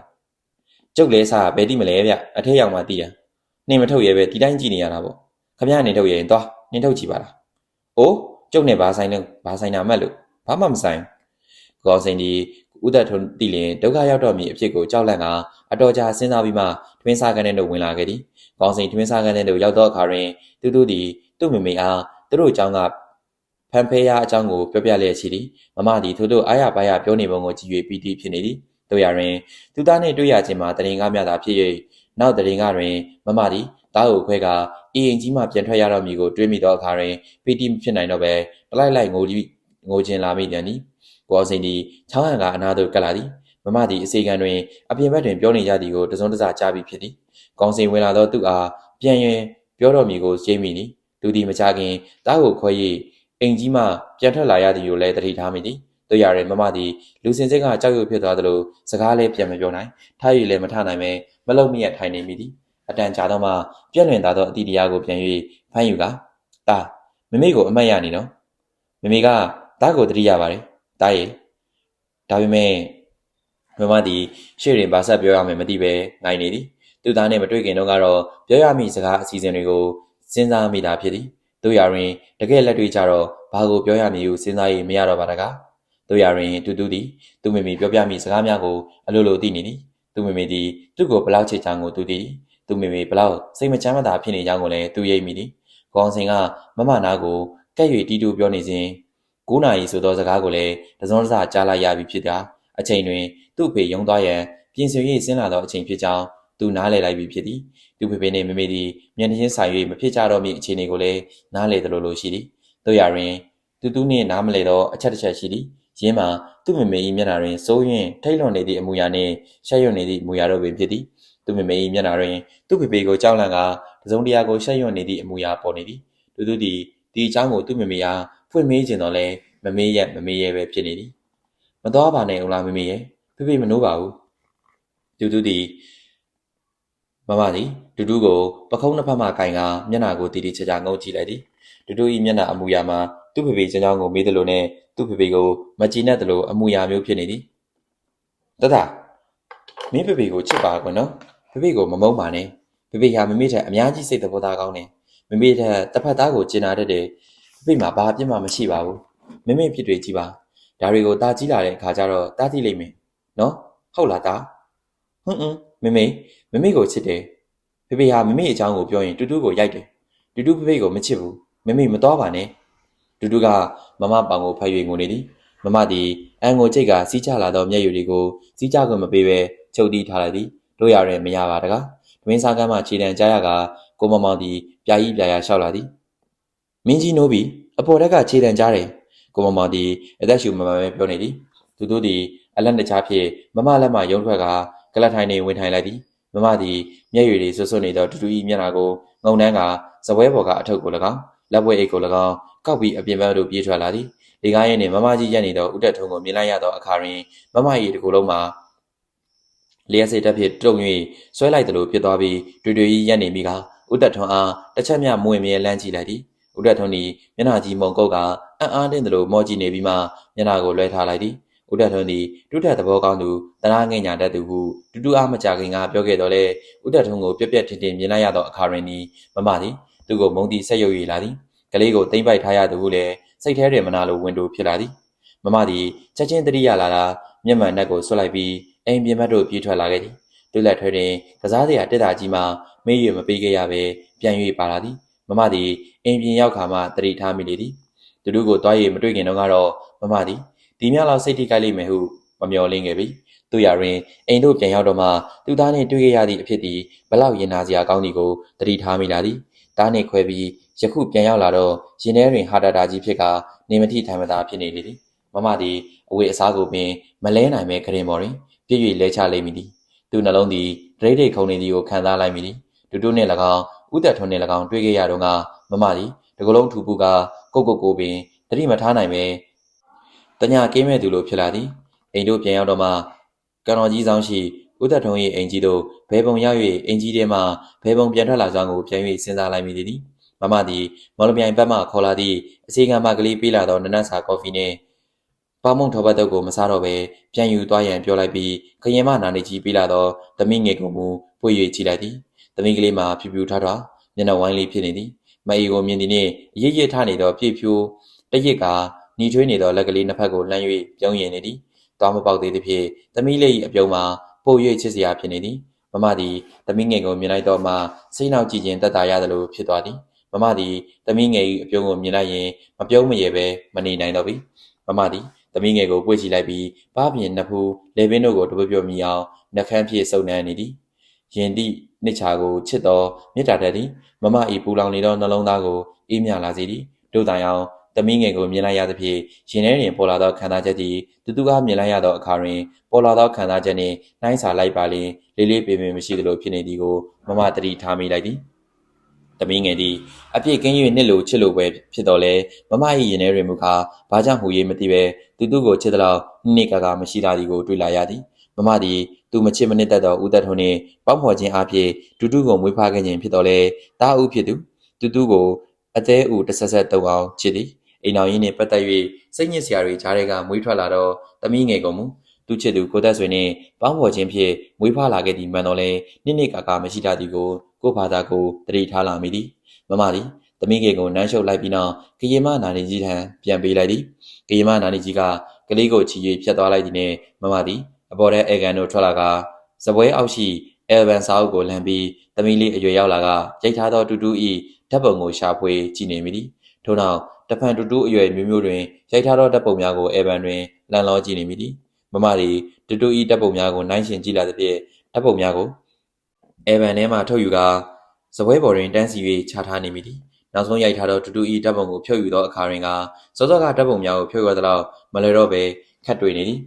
ကျုပ်လဲစားဘယ်တိမလဲဗျအထက်ရောက်မှသိတာနှင်းမထုတ်ရဲပဲဒီတိုင်းကြည့်နေရတာပေါ့ခမရနေထုတ်ရဲရင်သွားနှင်းထုတ်ကြည့်ပါလားအိုးကျုပ်နဲ့ဘာဆိုင်လဲဘာဆိုင်တာမှတ်လို့ဘာမှမဆိုင်ကောင်းစိန်ဒီဥဒတ်ထွန်းတည်လင်ဒုက္ခရောက်တော့မည်အဖြစ်ကိုကြောက်လန့်ကအတော်ကြာစဉ်းစားပြီးမှထမင်းစားကန်းထဲသို့ဝင်လာခဲ့သည်ကောင်းစိန်ထမင်းစားကန်းထဲသို့ရောက်သောအခါတွင်သူတို့သည်သူ့မိမိအားသူတို့အကြောင်းကဖန်ဖဲရအကြောင်းကိုပြောပြလျက်ရှိသည်မမသည်သူတို့အားရပါရပြောနေပုံကိုကြည့်၍ပီတိဖြစ်နေသည်တို့ရတွင်သူသားနှင့်တွေ့ရခြင်းမှာတရင်ကားများသာဖြစ်၍နောက်တရင်ကားတွင်မမသည်တားကိုခွဲကအိမ်ကြီးမှပြန်ထွက်ရတော့မည်ကိုတွေးမိသောအခါတွင်ပီတိမဖြစ်နိုင်တော့ပဲတလိုက်လိုက်ငိုခြင်းလာမိပြန်သည်ကိုအောင်စိန်သည်ချောင်းဟန်ကအနားသို့ကပ်လာသည်မမသည်အစီကံတွင်အပြင်ဘက်တွင်ပြောနေကြသည်ကိုတစုံတစကြားပြီးဖြစ်သည်ကောင်းစိန်ဝင်လာသောသူအားပြန်ရင်ပြောတော်မူကိုကြိမ်းမိသည်သူသည်မကြခင်တားကိုခွဲ၍အိမ်ကြီးမှပြန်ထွက်လာရသည်ကိုလည်းတတိထားမိသည်တို့ရရင်မမသည်လူစင်စိတ်ကကြောက်ရွံ့ဖြစ်သွားသလိုစကားလည်းပြန်မပြောနိုင်ထား၍လည်းမထနိုင်ပဲမလုံမရထိုင်နေမိသည်အတန်ကြာတော့မှပြက်လွင်သွားသောအတီတရားကိုပြန်၍ဖမ်းယူကတားမမေကိုအမတ်ရနေနော်မမေကတားကိုတတိရပါတယ်တားရဲ့ဒါပေမဲ့ မမသည်ရှေ့ရင်ဘာဆက်ပြောရမယ်မသိပဲငိုင်နေသည်သူသားနဲ့မတွေ့ခင်တော့ကတော့ပြောရမည့်စကားအစီအစဉ်တွေကိုစဉ်းစားမိတာဖြစ်သည်တို့ရရင်တကယ်လက်တွေ့ကြတော့ဘာကိုပြောရမည်ဟုစဉ်းစားရမရတော့ပါတကားတို့ရရင်တူသည်သူ့မိမိပြောပြမည့်စကားများကိုအလိုလိုသိနေသည်သူ့မိမိသည်သူ့ကိုဘလောက်ချစ်ချောင်းကိုသူသိသည်သူ့မိမိဘလောက်စိတ်မချမ်းမသာဖြစ်နေကြောင်းကိုလည်းသူရိပ်မိသည်ကောင်းစင်ကမမနာကိုကဲ့၍တီးတူပြောနေစဉ်9 နာရီဆိုသောစကားကိုလည်းတစုံတစကြားလိုက်ရပြီဖြစ်တာအချိန်တွင်သူ့ဖေရုံသွားရန်ပြင်ဆင်၍ဆင်းလာသောအချိန်ဖြစ်ကြောင်းသူနားလည်လိုက်ပြီဖြစ်သည်သူဖေဖေနှင့်မမေသည်မျက်နှာချင်းဆိုင်၍မဖြစ်ကြတော့မည့်အခြေအနေကိုလည်းနားလည်သလိုလိုရှိသည်တို့ရရင်သူနှင့်နားမလည်သောအချက်တစ်ချက်ရှိသည်ရင်းမှာသူ့မမေ၏မျက်နှာတွင်စိုးရင်ထိတ်လွန်နေသည့်အမူအရာနှင့်ရှက်ရွံ့နေသည့်အမူအရာတို့ပင်ဖြစ်သည်သူ့မမေ၏မျက်နှာတွင်သူ့ဖေဖေကိုကြောက်လန့်ကာတစုံတရာကိုရှက်ရွံ့နေသည့်အမူအရာပေါ်နေသည်သူသည်ဒီအကြောင်းကိုသူ့မမေအားဖွင့်မေးခြင်းတော့လဲမမေးရဲပဲဖြစ်နေသည်မတော်ပါနဲ့ဦးလားမမေးရဲ့ဖေဖေမနိုးပါဘူးသူသည်မမသည်တူတူကိုပခုံးနှစ်ဖက်မှကင်ကမျက်နှာကိုတီတီချာချာငုံကြည့်လိုက်သည်တူတူ၏မျက်နှာအမူအရာမှာသူ့ဖေဖေချောင်းကိုမေးသလိုနဲ့သူ့ဖေဖေကိုမကြည်နဲ့သလိုအမူအရာမျိုးဖြစ်နေသည်တတမင်းဖေဖေကိုချစ်ပါကွနော်ဖေဖေကိုမမုန်းပါနဲ့ဖေဖေဟာမမေထက်အများကြီးစိတ်သဘောထားကောင်းတယ်မမေထက်တစ်ဖက်သားကိုကျင်နာတတ်တယ်ဖေဖေမှာဘာအပြစ်မှမရှိပါဘူးမမေဖြစ်တွေကြီးပါဒါတွေကိုတာကြီးလာတဲ့အခါကျတော့တားသိလိမ့်မယ်နော်ဟုတ်လားတာမမေကိုချစ်တယ်ဖေဖေဟာမမေအကြောင်းကိုပြောရင်တူတူကိုရိုက်တယ်တူတူဖေဖေကိုမချစ်ဘူးမမေမတော်ပါနဲ့တူတူကမမပေါင်ကိုဖတ်၍ငိုနေသည်မမသည်အန်ကိုကြိတ်ကစီးချလာသောမျက်ရည်တွေကိုစီးချခွင့်မပေးဘဲချုပ်တီးထားလိုက်သည်တို့ရရင်မရပါတကားတွင်စားကမ်းမှခြေတံကြားရကကိုမောင်သည်ပြာကြီးပြာလျှောက်လာသည်မင်းကြီးနိုးပြီအပေါ်တက်ကခြေတံကြားတယ်ကိုမောင်သည်အသက်ရှူမမှန်ပဲပြောနေသည်သူတို့သည်အလက်တကြားဖြင့်မမလက်မှရုံထွက်ကကလတ်ထိုင်နေဝင်ထိုင်လိုက်သည်မမသည်မျက်ရည်တွေဆွဆွနေသောတူတူ၏မျက်နှာကိုငုံနှန်းကစပွဲပေါ်ကအထုပ်ကို၎င်းလက်ပွဲအိတ်ကို၎င်းကောက်ပြီးအပြင်ဘက်သို့ပြေးထွက်လာသည်လေကားရင်းနှင့်မမကြီးရက်နေသောဦးတက်ထုံးကိုမြင်လိုက်ရသောအခါတွင်မမ၏တကူလုံးမှာလျှက်စိတ်တက်ဖြင့်တုံ၍ဆွဲလိုက်သလိုဖြစ်သွားပြီးတွေ့၏ရက်နေမိကဦးတက်ထုံးအားတစ်ချက်မျှမဝင်မြဲလမ်းကြည့်လိုက်သည်ဦးတက်ထုံးသည်မျက်နှာကြီးမုံကုတ်ကအံ့အားသင့်သလိုမော့ကြည့်နေပြီးမှမျက်နှာကိုလွှဲထားလိုက်သည်ဦးတက်ထွန်းသည်တူးထက်သဘောကောင်းသူတနာငိမ့်ညာတတ်သူဟုတူတူအားမကြခင်ကပြောခဲ့တော်လဲဦးတက်ထွန်းကိုပြက်ပြက်ထင်ထင်မြင်လိုက်ရသောအခါတွင်မမသည်သူကိုမုံသည်ဆက်ရွ၍လာသည်ကလေးကိုသိမ့်ပိုက်ထားရသူဟုလည်းစိတ်ထဲတွင်မနာလိုဝင်တူဖြစ်လာသည်မမသည်ချက်ချင်းတတိယလာတာမျက်မှန်နှက်ကိုဆွလိုက်ပြီးအိမ်ပြင်ဘက်သို့ပြေးထွက်လာခဲ့သည်တူလက်ထွဲတွင်ကစားစရာတက်တာကြီးမှမေးရမပေးခဲ့ရပဲပြန်၍ပါလာသည်မမသည်အိမ်ပြင်ရောက်ခါမှတတိထားမိလေသည်တူတူကိုတွား၍မတွေ့ခင်တော့ကတော့မမသည်ဒီမြလောက်စိတ်ထိခိုက်လိမ့်မယ်ဟုမမျှော်လင့်ခဲ့ပြီသူရရင်အိမ်တို့ပြန်ရောက်တော့မှသူသားနှင့်တွေ့ခဲ့ရသည့်အဖြစ်သည်ဘလောက်ရင်နာစရာကောင်းသည်ကိုတတိထားမိလာသည်တားနှင့်ခွဲပြီးယခုပြန်ရောက်လာတော့ရင်ထဲတွင်ဟာတာတာကြီးဖြစ်ကနေမတိထိုင်မသာဖြစ်နေလေသည်မမသည်အဝေးအစားကိုပင်မလဲနိုင်ပဲခရင်ပေါ်တွင်ပြည့်၍လဲချလိမ့်မည်သည်သူနှလုံးသည်ဒရိတ်ဒိတ်ခုန်နေသည်ကိုခံစားလိုက်မိသည်တူတူနှင့်၎င်းဥသက်ထွန်းနှင့်၎င်းတွေ့ခဲ့ရတော့ကမမသည်တကလုံးထူပူကကိုပင်တတိမထားနိုင်ပဲတညာကင်းမဲ့သူလိုဖြစ်လာသည်အိမ်တို့ပြန်ရောက်တော့မှကံတော်ကြီးဆောင်ရှိဦးသက်ထုံး၏အိမ်ကြီးသို့ဘဲပုံရောက်၍အိမ်ကြီးထဲမှဘဲပုံပြန်ထွက်လာကြောင်းကိုပြန်၍စဉ်းစားလိုက်မိသည်မမသည်မော်လမြိုင်ဘက်မှခေါ်လာသည့်အစီကံမကလေးပေးလာသောနနက်စာကော်ဖီနှင့်ပေါမုံထော်ပတ်တုပ်ကိုမစားတော့ဘဲပြန်ယူသွားရန်ပြောလိုက်ပြီးခရင်မနာနေကြီးပေးလာသောသမီးငယ်ကိုမူပွေ၍ကြည့်လိုက်သည်သမီးကလေးမှာဖြူဖြူထားထားမျက်နှာဝိုင်းလေးဖြစ်နေသည်မအီကိုမြင်သည်နှင့်အရေးရထနေသောပြည့်ဖြိုးတရစ်ကညီထွေးနေသောလက်ကလေးနှစ်ဖက်ကိုလှမ်း၍ပြုံးရင်နေသည်သွားမပေါက်သေးသဖြင့်သမီးလေး၏အပြုံးမှာပို၍ချစ်စရာဖြစ်နေသည်မမသည်သမီးငယ်ကိုမြင်လိုက်တော့မှစိတ်နှောက်ကြည့်ခြင်းတက်တာရသလိုဖြစ်သွားသည်မမသည်သမီးငယ်၏အပြုံးကိုမြင်လိုက်ရင်မပြုံးမရပဲမနေနိုင်တော့ပြီမမသည်သမီးငယ်ကိုပွေ့ကြည့်လိုက်ပြီးပါးပြင်နှစ်ဖူးလေပင်တို့ကိုတပွပြမိအောင်နှကန်းဖြည့်စုံနှံနေသည်ရင်သည့်နှစ်ချာကိုချစ်တော်မေတ္တာတက်သည်မမ၏ပူလောင်နေသောနှလုံးသားကိုအေးမြလာစေသည်တို့တိုင်အောင်သမီးငယ်ကိုမြင်လိုက်ရသဖြင့်ရင်ထဲတွင်ပေါ်လာသောခံစားချက်သည်တူအားမြင်လိုက်ရသောအခါတွင်ပေါ်လာသောခံစားချက်နှင့်နှိုင်းစာလိုက်ပါလျင်လေးလေးပင်ပင်မရှိသလိုဖြစ်နေသည်ကိုမမတတိထားမိလိုက်သည်သမီးငယ်သည်အပြည့်ကင်း၍နှစ်လိုချစ်လိုပဲဖြစ်တော်လဲမမ၏ရင်ထဲတွင်မူကားဘာကြောင့်ဟူ၍မသိပဲတူကိုချစ်သလောက်နှိကာကာမရှိတာသည်ကိုတွေ့လာရသည်မမသည်သူမချစ်မနစ်တတ်သောဦးသက်ထွန်းနှင့်ပေါင်းဖော်ခြင်းအဖြစ်တူကိုမွေးဖွားခဲ့ခြင်းဖြစ်တော်လဲတားဦးဖြစ်သူတူကိုအသေးဦးတဆက်ဆက်တုံအောင်ချစ်သည်အိမ်တော်ရင်းနှင့်ပတ်သက်၍စိတ်ညစ်စရာတွေကြားထဲကမွေးထွက်လာတော့သမီးငယ်ကိုမူတူ သူချစ်သူကိုသက်ဆွေနှင့်ပေါင်းဖော်ခြင်းဖြင့်မွေးဖွားလာခဲ့သည့်မှန်တော်လဲနှစ်ကာမရှိတတ်သည်ကိုဘာသာကိုတတိထားလာမိသည်မမသည်သမီးငယ်ကိုနမ်းရှုပ်လိုက်ပြီးနောက်ကရင်မနာနေကြီးထံပြန်ပေးလိုက်သည်ကရင်မနာနေကြီးကကလေးကိုချီ၍ဖြတ်သွားလိုက်သည်နှင့်မမသည်အပေါ်ထဲအေကန်တို့ထွက်လာကစပွဲအောက်ရှိအဲလ်ဗန်စာအုပ်ကိုလှမ်းပြီးသမီးလေးအရွယ်ရောက်လာကရိုက်ထားသောတူတူ၏ဓာတ်ပုံကိုရှာဖွေကြည့်နေမိသည်ထို့နောက်တဖန်တူတူအရွယ်မျိုးတွင်ရိုက်ထားသောဓာတ်ပုံများကိုအဲလ်ဗန်တွင်လန်လောကြည့်နေမိသည်မမသည်တူတူ၏ဓာတ်ပုံများကိုနှိုင်းယှဉ်ကြည့်လာသဖြင့်ဓာတ်ပုံများကိုအဲဗန်ထဲမှထုတ်ယူကာစပွဲပေါ်တွင်တန်းစီ၍ချထားနေမိသည်နောက်ဆုံးရိုက်ထားသောတူတူ၏ဓာတ်ပုံကိုဖြုတ်ယူသောအခါတွင်ကစောစောကဓာတ်ပုံများကိုဖြုတ်ရသလောက်မလွယ်တော့ပဲခတ်တွေ့နေသည်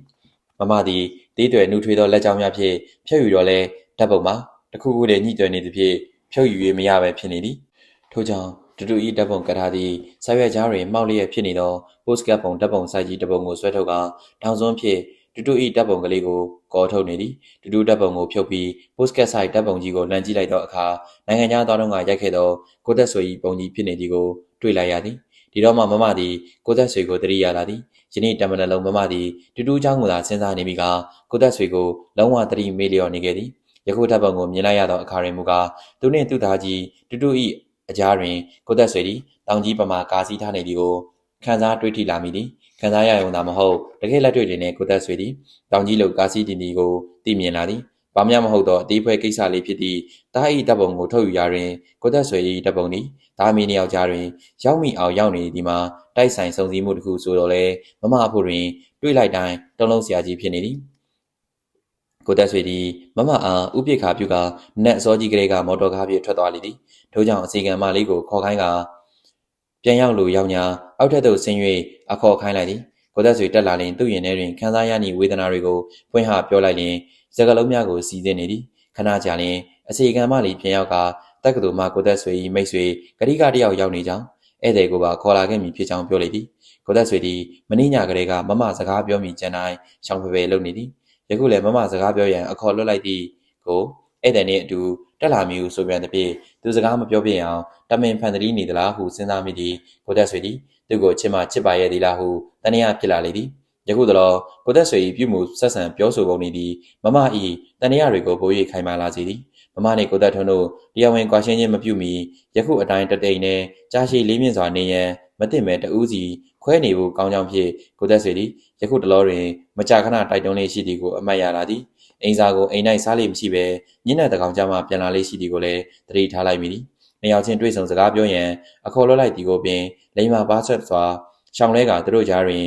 မမသည်သေးတွယ်နှူထွေးသောလက်ကြောင်းများဖြင့်ဖြုတ်ယူတော့လဲဓာတ်ပုံမှာတစ်ခုခုတည်းညှိတွယ်နေသဖြင့်ဖြုတ်ယူ၍မရပဲဖြစ်နေသည်ထို့ကြောင့်တူတူ၏ဓာတ်ပုံကထားသည့်စာရွက်ကြားတွင်မှောက်လျက်ဖြစ်နေသောပို့စကတ်ပုံဓာတ်ပုံစာကြီးတစ်ပုံကိုဆွဲထုတ်ကာတောင်စွန်းဖြင့်တူတူ၏ဓာတ်ပုံကလေးကိုကောထုတ်နေသည်တူတူဓာတ်ပုံကိုဖြုတ်ပြီးပို့စကတ်ဆိုင်ဓာတ်ပုံကြီးကိုလှမ်းကြည့်လိုက်သောအခါနိုင်ငံခြားသားတို့ကရိုက်ခဲ့သောကိုသက်ဆွေ၏ပုံကြီးဖြစ်နေသည်ကိုတွေ့လိုက်ရသည်ဒီတော့မှမမသည်ကိုသက်ဆွေကိုသတိရလာသည်ယနေ့တမန်တော်လုံးမမသည်တူတူချောင်းကိုသာစဉ်းစားနေမိကကိုသက်ဆွေကိုလုံးဝသတိမေ့လျော့နေခဲ့သည်ယခုဓာတ်ပုံကိုမြင်လိုက်ရသောအခါတွင်မူကားသူနှင့်သူ့သားကြီးတူတူ၏အကြားတွင်ကိုသက်ဆွေသည်တောင်ကြီးပမာကားစီးထားနေသည်ကိုခန်းစားတွေးထိလာမိသည်ခံစားရရုံသာမဟုတ်တကယ်လက်တွေ့တွင်လည်းကိုသက်ဆွေသည်တောင်ကြီးလိုကားစီးတင်သည်ကိုသိမြင်လာသည်ဘာမှမဟုတ်သောအသေးဖွဲကိစ္စလေးဖြစ်သည့်တား၏တပ်ပုံကိုထုတ်ယူရာတွင်ကိုသက်ဆွေ၏တပ်ပုံသည်ဒါမီနှစ်ယောက်ကြားတွင်ရောက်မိအောင်ရောက်နေသည်မှာတိုက်ဆိုင်စုံစည်းမှုတစ်ခုဆိုတော့လေမမအဖို့တွင်တွေးလိုက်တိုင်းတုံးလုံးစရာကြီးဖြစ်နေသည်ကိုသက်ဆွေသည်မမအားဥပိ္ပခါပြုကာနက်အစောကြီးကလေးကမော်တော်ကားဖြင့်ထွက်သွားလေသည်ထို့ကြောင့်အစီကံမလေးကိုခေါ်ခိုင်းကာပြန်ရောက်လိုရောက်ညာအောက်ထပ်သို့ဆင်း၍အခေါ်ခိုင်းလိုက်သည်ကိုသက်ဆွေတက်လာလျင်သူ့ရင်ထဲတွင်ခံစားရသည့်ဝေဒနာတွေကိုဖွင့်ဟပြောလိုက်လျင်စကားလုံးများကိုစီစဉ်နေသည်ခဏကြာလျင်အစီကံမလေးပြန်ရောက်ကတက္ကသိုလ်မှကိုသက်ဆွေ၏မိတ်ဆွေဂရိကတယောက်ရောက်နေကြောင်းဧည့်သည်ကိုပါခေါ်လာခဲ့မည်ဖြစ်ကြောင်းပြောလေသည်ကိုသက်ဆွေသည်မနှိညာကလေးကမမစကားပြောမိကြတိုင်းရှောင်ဖယ်လုပ်နေသည်ယခုလည်းမမစကားပြောရန်အခေါ်လွတ်လိုက်သည်ကိုဧည့်သည်နှင့်အတူတက်လာမည်ဟုဆိုပြန်သဖြင့်သူစကားမပြောပြအောင်တမင်ဖန်တည်းနေသလားဟုစဉ်းစားမိသည်ကိုသက်ဆွေသည်သူကိုချစ်မှချစ်ပါရဲ့သည်လားဟုတဏှာဖြစ်လာလေသည်ယခုတော့ကိုသက်ဆွေ၏ပြုမှုဆက်ဆံပြောဆိုပုံသည်မမ၏တဏှာတွေကိုပို၍ခိုင်မာလာစေသည်မမနှင့်ကိုသက်ထွန်းတို့တရားဝင်ကွာရှင်းခြင်းမပြုမီယခုအတိုင်းတတိန်နှင့်ကြားရှိလေးမြင့်စွာနေရန်မသိမဲ့တဦးစီခွဲနေဖို့ကောင်းကြောင်းဖြင့်ကိုသက်ဆွေသည်ယခုတလောတွင်မကြာခဏတိုက်တွန်းလေးရှိသည်ကိုအမှတ်ရလာသည်အိမ်စာကိုအိမ်၌စားလိမ့်မရှိဘဲညနေတကောင်ကြမှပြန်လာလေးရှိသည်ကိုလည်းသတိထားလိုက်မိသည်နှစ်ယောက်ချင်းတွေ့ဆုံစကားပြောရန်အခေါ်လွှတ်လိုက်သည်ကိုပင်လိမ္မာပါဆက်စွာရှောင်းလဲကသူတို့ကြားတွင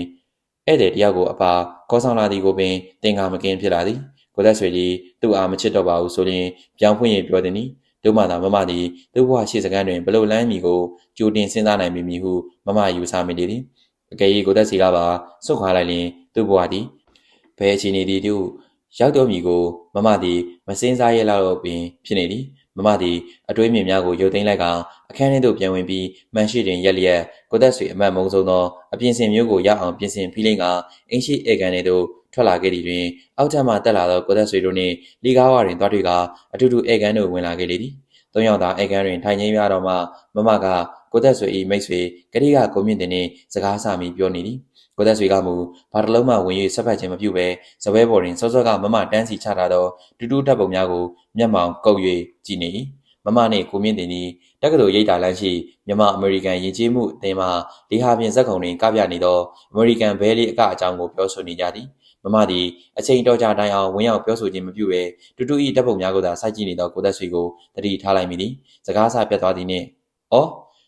်ဧည့်သည်တယောက်ကိုအပါခေါ်ဆောင်လာသည်ကိုပင်တင်ကားမကင်းဖြစ်လာသည်ကိုသက်ဆွေသည်သူ့အားမချစ်တော့ပါဘူးဆိုရင်ပြောင်းဖွင့်၍ပြောသည်နီတို့မှသာမမသည်သူ့ဘဝရှိစကန်းတွင်ဘလို့လမ်းမီကိုကြိုတင်စဉ်းစားနိုင်မည်ဟုမမယူဆမိလေသည်အကယ်၍ကိုသက်စီကပါဆုတ်ခွာလိုက်လျင်သူ့ဘဝသည်ဘယ်အခြေအနေသည်သူရောက်တော်မူကိုမမသည်မစင်းစားရလောက်ပင်ဖြစ်နေသည်မမသည်အတွေးမြင်များကိုရုပ်သိမ်းလိုက်ကောင်အခန်းထဲသို့ပြန်ဝင်ပြီးမန်ရှိတွင်ရက်လျက်ကိုသက်ဆွေအမတ်မုံဆုံးသောအပြင်ဆင်မျိုးကိုရအောင်ပြင်ဆင်ဖိလိမ့်ကအင်းရှိဧကန်ထဲသို့ထွက်လာခဲ့သည်တွင်အောက်ထပ်မှတက်လာသောကိုသက်ဆွေတို့နှင့်လီကားဝါတွင်သွားတွေ့ကအတူတူဧကန်သို့ဝင်လာခဲ့လေသည်သုံးယောက်သာဧကန်တွင်ထိုင်ငင်းရတော့မှမမကကိုသက်ဆွေ၏မိတ်ဆွေဂရိကကိုမြင့်တင်နှင့်စကားဆမိပြောနေသည်ကိုသက်ဆွေကမူဘာတလုံးမှဝင်၍ဆက်ဖက်ခြင်းမပြုဘဲစပွဲပေါ်တွင်စောစောကမမတန်းစီချထားသောတူတူဓာတ်ပုံများကိုမျက်မှောင်ကုပ်၍ကြည့်နေ၏မမနှင့်ကိုမြင့်တင်သည်တက္ကသိုလ်ရိပ်သာလမ်းရှိမြန်မာအမေရိကန်ယဉ်ကျေးမှုအသင်းမှဒီဟာပြင်ဇက်ခုံတွင်ကပြနေသောအမေရိကန်ဘဲလေးအကအကြောင်းကိုပြောဆိုနေကြသည်မမသည်အချိန်တော်ကြာတိုင်အောင်ဝင်ရောက်ပြောဆိုခြင်းမပြုဘဲတူတူ၏ဓာတ်ပုံများကိုသာစိုက်ကြည့်နေသောကိုသက်ဆွေကိုတတိထားလိုက်မိသည်စကားဆပြတ်သွားသည်နှင့်အော်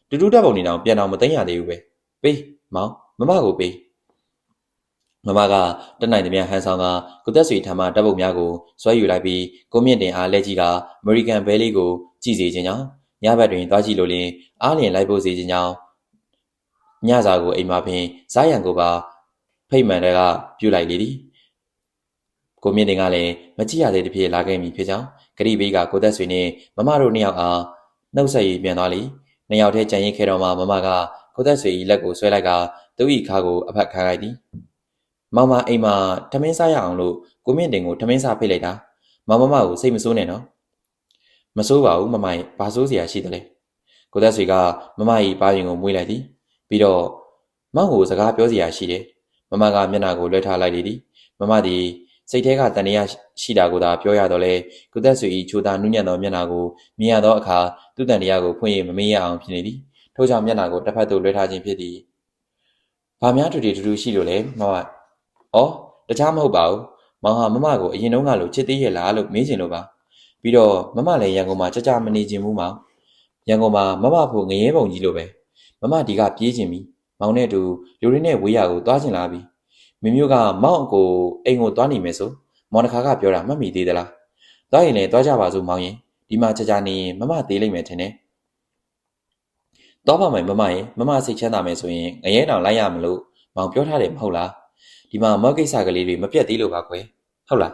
တူတူဓာတ်ပုံနေတော့ပြန်တော့မသိမ်းရသေးဘူးပဲပေးမောင်မမကိုပေးမမကတက်နိုင်သမျှဟန်ဆောင်ကကိုသက်ဆွေထံမှဓာတ်ပုံများကိုဆွဲယူလိုက်ပြီးကိုမြင့်တင်အားလက်ကြီးကအမေရိကန်ဘဲလေးကိုကြည့်စေခြင်းကြောင့်ညဘက်တွင်သွားကြည့်လို့လျှင်အားလျင်လိုက်ဖို့စေခြင်းကြောင့်ညစာကိုအိမ်မှာပင်စားရန်ကိုပါဖိတ်မှန်တဲ့ကပြုလိုက်လေသည်ကိုမြင့်တင်ကလည်းမကြည့်ရသေးတဲ့ဖြစ်လာခဲ့မိဖြစ်ကြောင်းဂရိဘေးကကိုသက်ဆွေနှင့်မမတို့နှစ်ယောက်အားနှုတ်ဆက်၍ပြန်သွားလေနှစ်ယောက်တည်းကြံရင်ခဲတော်မှမမကကိုသက်ဆွေ၏လက်ကိုဆွဲလိုက်ကသူ၏ခါကိုအဖက်ခါလိုက်သည်မောင်မအိမ်မှာထမင်းစားရအောင်လို့ကိုမြင့်တင်ကိုထမင်းစားဖိတ်လိုက်တာမောင်မကိုစိတ်မဆိုးနဲ့နော်မဆိုးပါဘူးမမရဲ့ဘာဆိုးစရာရှိတယ်လဲကိုသက်ဆွေကမမ၏ပါရင်ကိုမွေးလိုက်သည်ပြီးတော့မောင်ကိုစကားပြောစရာရှိတယ်မမကမျက်နှာကိုလွှဲထားလိုက်လေသည်မမသည် စိတ်ထဲကတန်တရားရှိတာကိုသာပြောရတော့လေကိုသက်ဆွေ၏ချိုသာနုညံ့သောမျက်နှာကိုမြင်ရသောအခါသူ့တန်တရားကိုဖွင့်ရမမေ့ရအောင်ဖြစ်နေသည်ထို့ကြောင့်မျက်နှာကိုတစ်ဖက်သို့လွှဲထားခြင်းဖြစ်သည်ဘာများတူတူရှိလို့လဲမောင်ကအော်တခြားမဟုတ်ပါဘူးမောင်ဟာမမကိုအရင်တုန်းကလိုချစ်သေးရဲ့လားလို့မေးချင်လို့ပါပြီးတော့မမလည်းရန်ကုန်မှာကြကြမနေချင်ဘူးမောင်ရန်ကုန်မှာမမဖို့ငရဲပုံကြီးလိုပဲမမဒီကပြေးချင်ပြီမောင်နဲ့အတူလူရင်းနဲ့ဝေးရကိုသွားချင်လာပြီမင်းမျိုးကမောင်ကိုအိမ်ကိုသွားနေမယ်ဆိုမောင်တစ်ခါကပြောတာမှတ်မိသေးသလားသွားရင်လည်းသွားကြပါစို့မောင်ရင်ဒီမှာကြကြနေရင်မမသေးလိမ့်မယ်ထင်တယ်သွားပါမယ်မမရင်မမစိတ်ချမ်းသာမယ်ဆိုရင်ငရဲတောင်လိုက်ရမလို့မောင်ပြောထားတယ်မဟုတ်လားဒီမှာမောက်ကိစ္စကလေးတွေမပြတ်သေးလို့ပါကွယ်ဟုတ်လား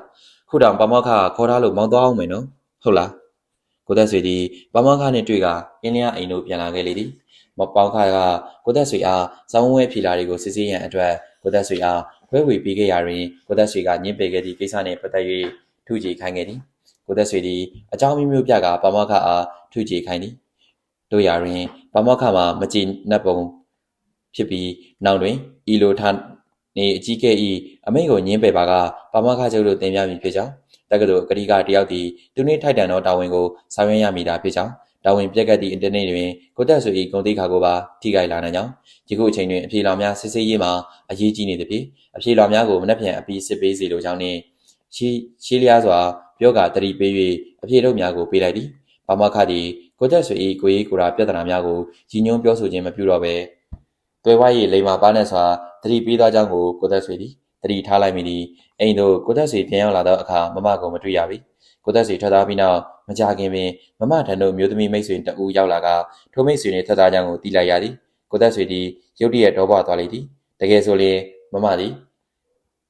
ခုတောင်ပမောက္ခခေါ်ထားလို့မောင်သွားအောင်မယ်နော်ဟုတ်လားကိုသက်ဆွေဒီပမောက္ခနဲ့တွေ့ကအင်းလျားအိမ်တို့ပြန်လာခဲ့လေသည်မပေါင်းခါကကိုသက်ဆွေအားစောင်းဝဲဖြီလာတွေကိုစစ်ဆေးရန်အတွက်ကိုသက်ဆွေအားခွဲဝေပေးခဲ့ရတွင်ကိုသက်ဆွေကညှင်းပယ်ခဲ့သည့်ကိစ္စနှင့်ပတ်သက်၍ထုချေခိုင်းခဲ့သည်ကိုသက်ဆွေသည်အကြောင်းမျိုးပြကပမောက္ခအားထုချေခိုင်းသည်တို့ရာတွင်ပမောက္ခမှာမကြည်နပ်ပုံဖြစ်ပြီးနောက်တွင်ဤလိုထားနေအကြီးကဲ့၏အမိန့်ကိုညှင်းပယ်ပါကပမောက္ခချုပ်တို့တင်ပြမည်ဖြစ်ကြောင်းတက္ကသိုလ်ကတိကတယောက်သည်သူနှင့်ထိုက်တန်သောတာဝန်ကိုဆောင်ရွက်ရမည်တာဖြစ်ကြောင်းတာဝန်ပြက်ကသည့်အင်တာနက်တွင်ကိုသက်ဆွေ၏ဂုဏ်သိက္ခာကိုပါထိခိုက်လာနိုင်ကြောင်းယခုအချိန်တွင်အဖြေလွှာများစစ်ဆေးရေးမှာအရေးကြီးနေသည်ဖြင့်အဖြေလွှာများကိုမနှက်ပြန်အပြီးစစ်ပေးစီလိုကြောင်းနှင့်ရှီလျားစွာပြောကာတတိပေး၍အဖြေထုတ်များကိုပေးလိုက်သည်ပမောက္ခသည်ကိုသက်ဆွေ၏ကိုယ်ရေးကိုယ်ရာပြဿနာများကိုကြီးညွှန်းပြောဆိုခြင်းမပြုတော့ဘဲတွဲဝါ၏လိမ္မာပါနဲ့စွာတတိပေးသောကြောင်းကိုကိုသက်ဆွေသည်တတိထားလိုက်မိသည်အိမ်သို့ကိုသက်ဆွေပြန်ရောက်လာသောအခါမမကိုမတွေ့ရပြီကိုသက်ဆွေထွက်သွားပြီးနောက်မကြခင်ပင်မမထံသို့မျိုးသမီးမိတ်ဆွေတဦးရောက်လာကထိုမိတ်ဆွေနှင့်ထွက်သွားကြောင်းကိုသိလိုက်ရသည်ကိုသက်ဆွေသည်ရုတ်တရက်ဒေါပွားသွားလေသည်တကယ်ဆိုရင်မမသည်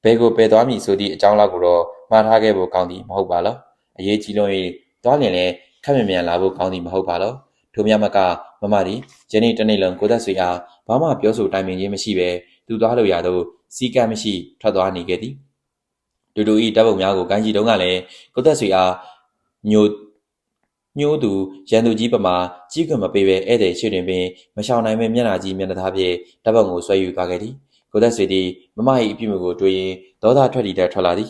ဘယ်ကိုပယ်သွားမည်ဆိုသည့်အကြောင်းလောက်ကိုတော့မှားထားခဲ့ဖို့ကောင်းသည်မဟုတ်ပါလောအရေးကြီးလုံး၍သွားလင်လည်းခက်မြမြန်လာဖို့ကောင်းသည်မဟုတ်ပါလောထိုမြမကမမသည်ယနေ့တနေ့လုံးကိုသက်ဆွေအားဘာမှပြောဆိုတိုင်ပင်ခြင်းမရှိဘဲသူသွားလို့ရသောစီကံမရှိထွက်သွားနေခဲ့သည်တူတူဤတပ်ပုံများကိုဂိုင်းကြီးတုံးကလည်းကိုသက်ဆွေအားညိုသူရန်သူကြီးပမာကြီးခွင့်မပေးဘဲဧည့်သည်ရှိတွင်ပင်မရှောင်နိုင်ပဲမျက်နှာကြီးမျက်နှာသားဖြင့်တပ်ပုံကိုဆွဲယူသွားခဲ့သည်ကိုသက်ဆွေသည်မမ၏အပြုအမူကိုတွေးရင်ဒေါသထွက်တည်တဲ့ထွက်လာသည်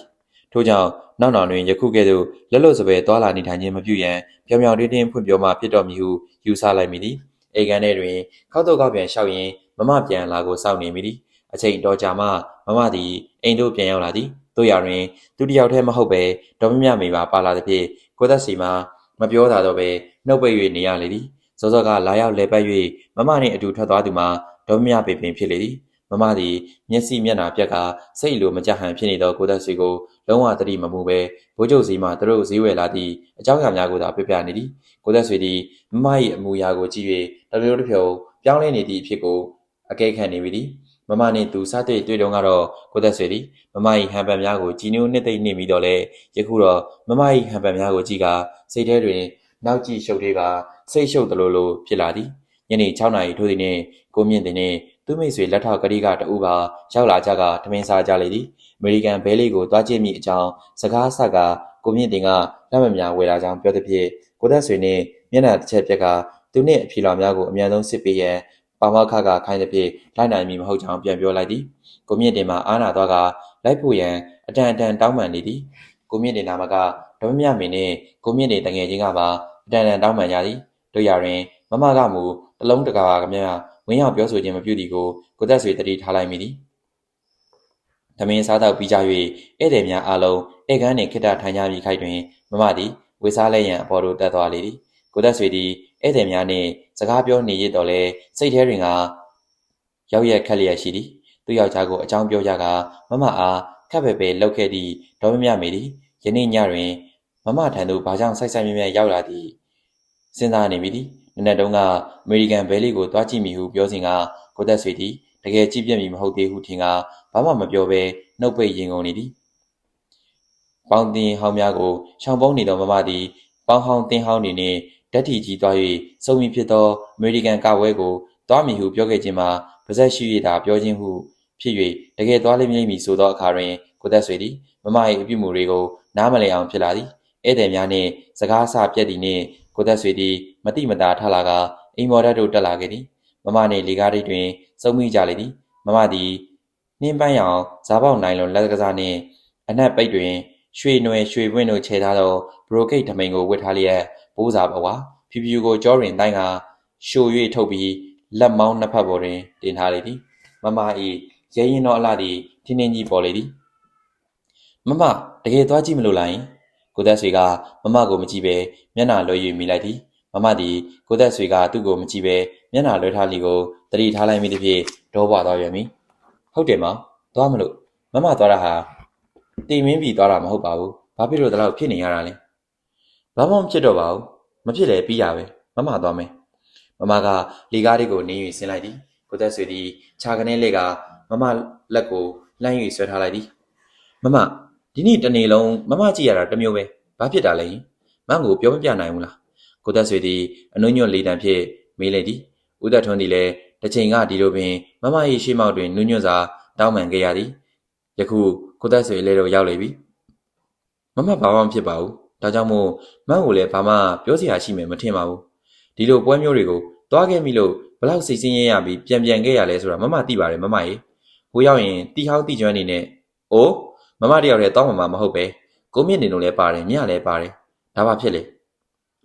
ထို့ကြောင့်နောက်နောက်တွင်ယခုကဲ့သို့လက်လွတ်စပယ်သွာလာနေထိုင်ခြင်းမပြုရန်ပြောင်ပြောင်တင်းတင်းဖွင့်ပြောမှဖြစ်တော်မူဟုယူဆလိုက်မိသည်အေကန်ထဲတွင်ခောက်တော့ကောက်ပြန်လျှောက်ရင်းမမပြန်လာကိုစောင့်နေမိသည်အချိန်တော်ကြာမှမမသည်အိမ်သို့ပြန်ရောက်လာသည်တို့ရတွင်သူတယောက်တည်းမဟုတ်ပဲဒေါ်မြမြမိပါပါလာသည်ဖြင့်ကိုသက်စီမှာမပြောသာတော့ပဲနှုတ်ပိတ်၍နေရလေသည်စောစောကလာရောက်လဲပတ်၍မမနှင့်အတူထွက်သွားသူမှာဒေါ်မြမြပင်ဖြစ်လေသည်မမသည်မျက်စိမျက်နှာပြက်ကစိတ်လိုမကြဟန်ဖြစ်နေသောကိုသက်စီကိုလုံးဝသတိမမူပဲဘိုးချုပ်စီမှသူတို့ဈေးဝယ်လာသည့်အကြောင်းအရာများကိုသာပြပြနေသည်ကိုသက်စီသည်မမ၏အမူအရာကိုကြည့်၍တပြုတ်တပြုတ်ပြောင်းလဲနေသည့်အဖြစ်ကိုအကဲခတ်နေပြီသည်မမနှင့်သူစားတွေ့တုန်းကတော့ကိုသက်ဆွေသည်မမ၏ဟန်ပန်များကိုကြည်နူးနှစ်သိမ့်နေပြီးတော့လေယခုတော့မမ၏ဟန်ပန်များကိုကြည့်ကာစိတ်ထဲတွင်နောက်ကြည့်ရှုပ်သေးကာစိတ်ရှုပ်သလိုလိုဖြစ်လာသည်ညနေ6 နာရီထိုးသည်နှင့်ကိုမြင့်သည်နှင့်သူမိတ်ဆွေလက်ထောက်ကတိကတဦးကရောက်လာကြကထမင်းစားကြလေသည်အမေရိကန်ဘဲလေးကိုတွားကြည့်မိအကြောင်းစကားဆကကိုမြင့်တင်ကလက်မများဝယ်လာကြောင်းပြောသည်ဖြင့်ကိုသက်ဆွေနှင့်မျက်နှာတစ်ချက်ပြက်ကသူနှင့်အဖြေလွှာများကိုအမြန်ဆုံးစစ်ပေးရန်ပါမောက္ခကခိုင်းသည်ဖြင့်လိုက်နိုင်မည်မဟုတ်ကြောင်းပြန်ပြောလိုက်သည်ကိုမြင့်တင်မှာအားနာသွားကလိုက်ဖို့ရန်အတန်တောင်းပန်နေသည်ကိုမြင့်တင်နာမကဒေါမမြမင်းနှင့်ကိုမြင့်တင်တငယ်ချင်းကပါအတန်တောင်းပန်ကြသည်တို့ရတွင်မမကမူတလုံးတကာကမြဝင်းရောက်ပြောဆိုခြင်းမပြုသည်ကိုသက်ဆွေတတိထားလိုက်မိသည်သမင်းစားတော့ပြီးကြ၍ဧည့်သည်များအားလုံးဧကန်းနှင့်ခိတ္တထိုင်ကြပြီးခိုက်တွင်မမသည်ဝေစားလဲရန်အပေါ်သို့တက်သွားလေသည်ကိုသက်ဆွေသည်ဧည့်သည်များနှင့်စကားပြောနေရတော့လဲစိတ်ထဲတွင်ကရောက်ရက်ခက်လျက်ရှိသည်သူယောက်ျားကိုအကြောင်းပြောကြကမမအားခက်ပဲလှုပ်ခဲ့သည့်ဒေါမမြမေသည်ယနေ့ညတွင်မမထံသို့ဘာကြောင့်ဆိုက်မြဲရောက်လာသည်စဉ်းစားနေမိသည်နနက်တုန်းကအမေရိကန်ဘဲလီကိုတွားကြည့်မိဟုပြောစဉ်ကကိုသက်ဆွေသည်တကယ်ကြည့်ပြမည်မဟုတ်သေးဟုထင်ကဘာမှမပြောဘဲနှုတ်ပိတ်ရင်ကုန်နေသည်ပေါင်းတင်ဟောင်းများကိုရှောင်ပုန်းနေသောမမသည်ပေါင်းဟောင်းတင်ဟောင်းနေနှင့်ဓာတ်ထီကြီးသွား၍စုံမီဖြစ်သောအမေရိကန်ကာဝဲကိုတွားမည်ဟုပြောခဲ့ခြင်းမှာပါဇက်ရှိ၍သာပြောခြင်းဟုဖြစ်၍တကယ်တွားလိမ့်မည်ဆိုသောအခါတွင်ကိုသက်ဆွေသည်မမ၏အပြုမူတွေကိုနားမလည်အောင်ဖြစ်လာသည်ဧည့်သည်များနှင့်စကားအဆပြက်သည်နှင့်ကိုသက်ဆွေသည်မတိမတာထလာကအိမ်မော်ဓာတ်တို့တက်လာခဲ့သည်မမနှင့်လေကားတိတ်တွင်စုံမိကြလေသည်မမသည်နှင်းပန်းရောင်ဇာပေါက်နိုင်လွန်လက်ကစားနှင့် အနက်ပိတ်တွင်ရွှေနွယ်ရွှေပွင့်တို့ခြေထားသောဘရိုကိတ်ထမိန်ကိုဝတ်ထားလျက်ဘိုးစာဘဝဖြူဖြူကိုကြောတွင်တိုင်းကရှို၍ထုတ်ပြီးလက်မောင်းနှစ်ဖက်ပေါ်တွင်တင်ထားလေသည်မမ၏ရဲရင်သောအလှသည်ထင်းထင်းကြီးပေါ်လေသည်မမတကယ်သွားကြည့်မလို့လားယင်ကိုသက်ဆွေကမမကိုမကြည့်ပဲမျက်နှာလွှဲ၍မိလိုက်သည်မမသည်ကိုသက်ဆွေကသူ့ကိုမကြည့်ပဲမျက်နှာလွှဲထားလီကိုတတိထားလိုက်မိသည်ဖြင့်ဒေါပွားသွားပြန်ပြီဟုတ်တယ်မောင်သွားမလို့မမသွားတာဟာတိမ်မင်းပြီးသွားတာမဟုတ်ပါဘူးဘာဖြစ်လို့ဒီလောက်ဖြစ်နေရတာလဲဘာမှမဖြစ်တော့ပါဘူးမဖြစ်လဲပြီးရပဲမမသွားမယ်မမကလေကားလေးကိုနင်း၍ဆင်းလိုက်သည်ကိုသက်ဆွေသည်ခြာကနေလက်ကမမလက်ကိုလှမ်း၍ဆွဲထားလိုက်သည်မမဒီနေ့တနေ့လုံးမမကြည့်ရတာတမျိုးပဲဘာဖြစ်တာလဲမန့်ကိုပြောမပြနိုင်ဘူးလားကိုသက်ဆွေသည်အနှုံညွတ်လေတံဖြင့်မေးလိုက်သည်ဦးသက်ထွန်းသည်လည်းတစ်ချိန်ကဒီလိုပင်မမ၏ရှေ့မောက်တွင်နှွညွတ်စွာတောင်းပန်ခဲ့ရသည်ယခုကိုသက်ဆွေလည်းတော့ရောက်လေပြီမမဘာမှမဖြစ်ပါဘူးဒါကြောင့်မို့မန့်ကိုလည်းဘာမှပြောစရာရှိမယ်မထင်ပါဘူးဒီလိုပွဲမျိုးတွေကိုသွားခဲ့မိလို့ဘလောက်စိတ်ဆင်းရဲရပြီးပြန်ခဲ့ရလဲဆိုတာမမသိပါတယ်မမရေဟိုရောက်ရင်တီဟောင်းတီကျွမ်းနေနဲ့အိုးမမတယောက်တည်းတောင်းမှမဟုတ်ပဲကိုမြင့်နေလို့လည်းပါတယ်မြလည်းပါတယ်ဒါဘာဖြစ်လ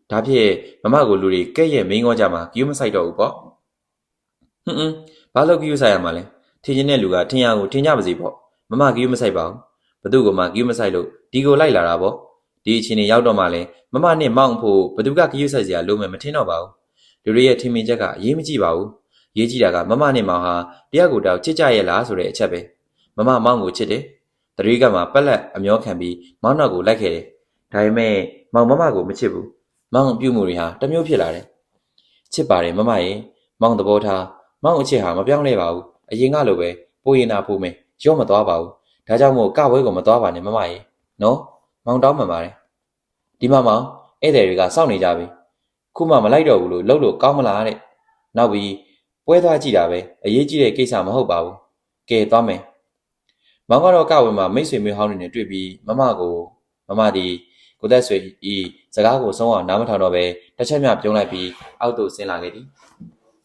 ဲဒါဖြစ်မမကိုလူတွေကဲ့ရဲ့မင်းငေါကြမှာကြိုးမဆိုင်တော့ဘူးပေါ့ဘာလို့ကြိုးဆိုင်ရမှာလဲထင်ချင်းတဲ့လူကထင်ရကိုထင်ကြပါစေပေါ့မမကြိုးမဆိုင်ပါဘူးဘသူကမှကြိုးမဆိုင်လို့ဒီကိုလိုက်လာတာပေါ့ဒီအချိန်နေရောက်တော့မှလဲမမနဲ့မောင်ဖို့ဘသူကကြိုးဆိုင်စရာလိုမယ်မထင်တော့ပါဘူးလူတွေရဲ့ထင်မြင်ချက်ကအရေးမကြီးပါဘူးရေးကြည့်တာကမမနဲ့မောင်ဟာတရားကိုတောက်ချစ်ကြရဲ့လားဆိုတဲ့အချက်ပဲမမမောင်ကိုချစ်တယ်တရီကမှပက်လက်အမျောခံပြီးမောင်နောက်ကိုလိုက်ခဲ့တယ်ဒါပေမဲ့မောင်မမကိုမချစ်ဘူးမောင်ပြုမှုတွေဟာတမျိုးဖြစ်လာတယ်ချစ်ပါတယ်မမရဲ့မောင်သဘောထားမောင်အချစ်ဟာမပြောင်းလဲပါဘူးအရင်ကလိုပဲပိုရင်နာပိုမယ်ရော့မသွားပါဘူးဒါကြောင့်မို့ကပွဲကိုမသွားပါနဲ့မမရဲ့နော်မောင်တောင်းပန်ပါတယ်ဒီမှာမောင်ဧည့်သည်တွေကစောင့်နေကြပြီခုမှမလိုက်တော့ဘူးလို့လှုပ်လို့ကောင်းမလားတဲ့နောက်ပြီးပွဲသွားကြည့်တာပဲအရေးကြီးတဲ့ကိစ္စမဟုတ်ပါဘူးကဲသွားမယ်မောင်ကတော့ကဝေမှာမိတ်ဆွေမျိုးဟောင်းတွေနဲ့တွေ့ပြီးမမသည်ကိုသက်ဆွေဤစကားကိုဆုံးအောင်နားမထောင်တော့ပဲတစ်ချက်မျှပြုံးလိုက်ပြီးအောက်သို့ဆင်းလာခဲ့သည်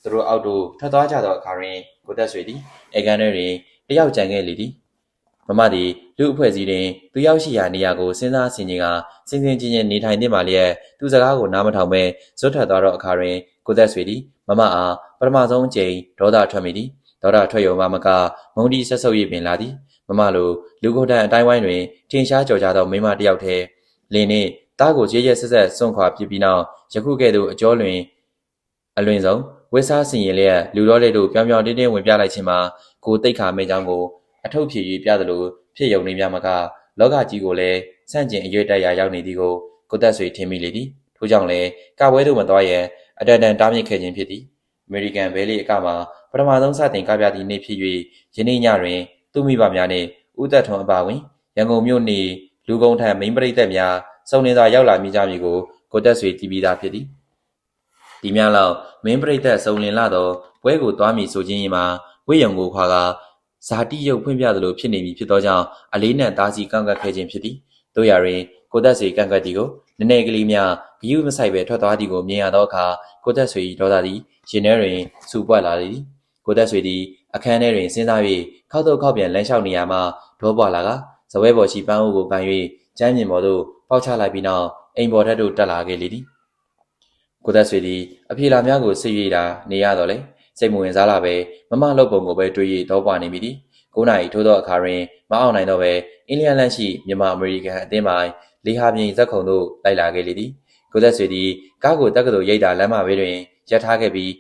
သူတို့အောက်သို့ထွက်သွားကြသောအခါတွင်ကိုသက်ဆွေသည်အေကန်ထဲတွင်တယောက်ကြံခဲ့လေသည်မမသည်လူအဖွဲ့စည်းတွင်သူရောက်ရှိရာနေရာကိုစဉ်းစားဆင်ခြင်ကစင်စင်ချင်းချင်းနေထိုင်နေမှလျက်သူစကားကိုနားမထောင်ပဲဇွတ်ထွက်သွားသောအခါတွင်ကိုသက်ဆွေသည်မမအားပထမဆုံးအကြိမ်ဒေါသထွက်မိသည်ဒေါသထွက်ရုံမှမကမုန်းတီဆက်ဆုပ်၍ပင်လာသည်မမလိုလူကိုယ်တိုင်အတိုင်းဝိုင်းတွင်ထင်ရှားကြော်ကြားသောမိန်းမတစ်ယောက်တည်းလင်းနှင့်တားကိုရဲရဲဆက်ဆက်စွန့်ခွာပြစ်ပြီးနောက်ယခုကဲ့သို့အကျော်လွင်အလွင်ဆုံးဝက်စားဆင်ရင်လျက်လူတော်လေးတို့ပြောင်ပြောင်တင်းတင်းဝင်ပြလိုက်ခြင်းမှာကိုတိတ်ခါမိတ်ချောင်းကိုအထုပ်ဖြည့်၍ပြသလိုဖြစ်ယုံနေမြမကလောကကြီးကိုလည်းဆန့်ကျင်အရွေ့တက်ရာရောက်နေသည်ကိုသက်ဆွေထင်မိလေသည်ထို့ကြောင့်လည်းကပွဲသို့မသွားရန်အတန်တန်တားမြစ်ခဲ့ခြင်းဖြစ်သည်အမေရိကန်ဘဲလီအကမှာပထမဆုံးစတင်ကပြသည့်နေ့ဖြစ်၍ယနေ့ညတွင်သူမိဘများနှင့်ဦးသက်ထွန်းအပါဝင်ရန်ကုန်မြို့နေလူကုန်ထံမိန်းပရိသတ်များစုံနေစွာရောက်လာမိကြမည်ကိုသက်ဆွေတည်ပြီးသားဖြစ်သည်ဒီများလောက်မင်းပရိသတ်စုံလင်လာသောပွဲကိုသွားမည်ဆိုခြင်းမှာဝိယုံကိုခွာကဇာတိရုပ်ဖွင့်ပြသလိုဖြစ်နေပြီဖြစ်သောကြောင့်အလေးနက်သားစီကန့်ကွက်ခဲ့ခြင်းဖြစ်သည်တို့ရာတွင်ကိုသက်ဆွေကန့်ကွက်သည်ကိုနည်းနည်းကလေးများဂယုမဆိုင်ပဲထွက်သွားသည်ကိုမြင်ရသောအခါကိုသက်ဆွေ၏ဒေါသသည်ရင်ထဲတွင်စူပွက်လာသည်ကိုသက်ဆွေသည်အခန်းထဲတွင်စဉ်းစား၍ခောက်တော့ခောက်ပြန်လမ်းလျှောက်နေရမှဒေါပွားလာကဇပွဲပေါ်ရှိပန်းအိုးကိုကန်၍ကျမ်းမြင်ပေါ်သို့ပေါက်ချလိုက်ပြီးနောက်အိမ်ပေါ်ထက်သို့တက်လာခဲ့လေသည်ကိုသက်ဆွေသည်အပြေလာများကိုစစ်၍တာနေရတော့လေစိတ်မဝင်စားလာပဲမမလှုပ်ပုံကိုပဲတွေး၍ဒေါပွားနေမိသည်9 နာရီထိုးသောအခါတွင်မအောင်နိုင်တော့ပဲအင်းလျန်လန့်ရှိမြန်မာအမေရိကန်အသင်းပိုင်းလေးဟာပြင်ဇက်ခုံသို့လိုက်လာခဲ့လေသည်ကိုသက်ဆွေသည်ကားကိုတက္ကသိုလ်ရိပ်သာလမ်းမဘေးတွင်ရပ်ထားခဲ့ပြီ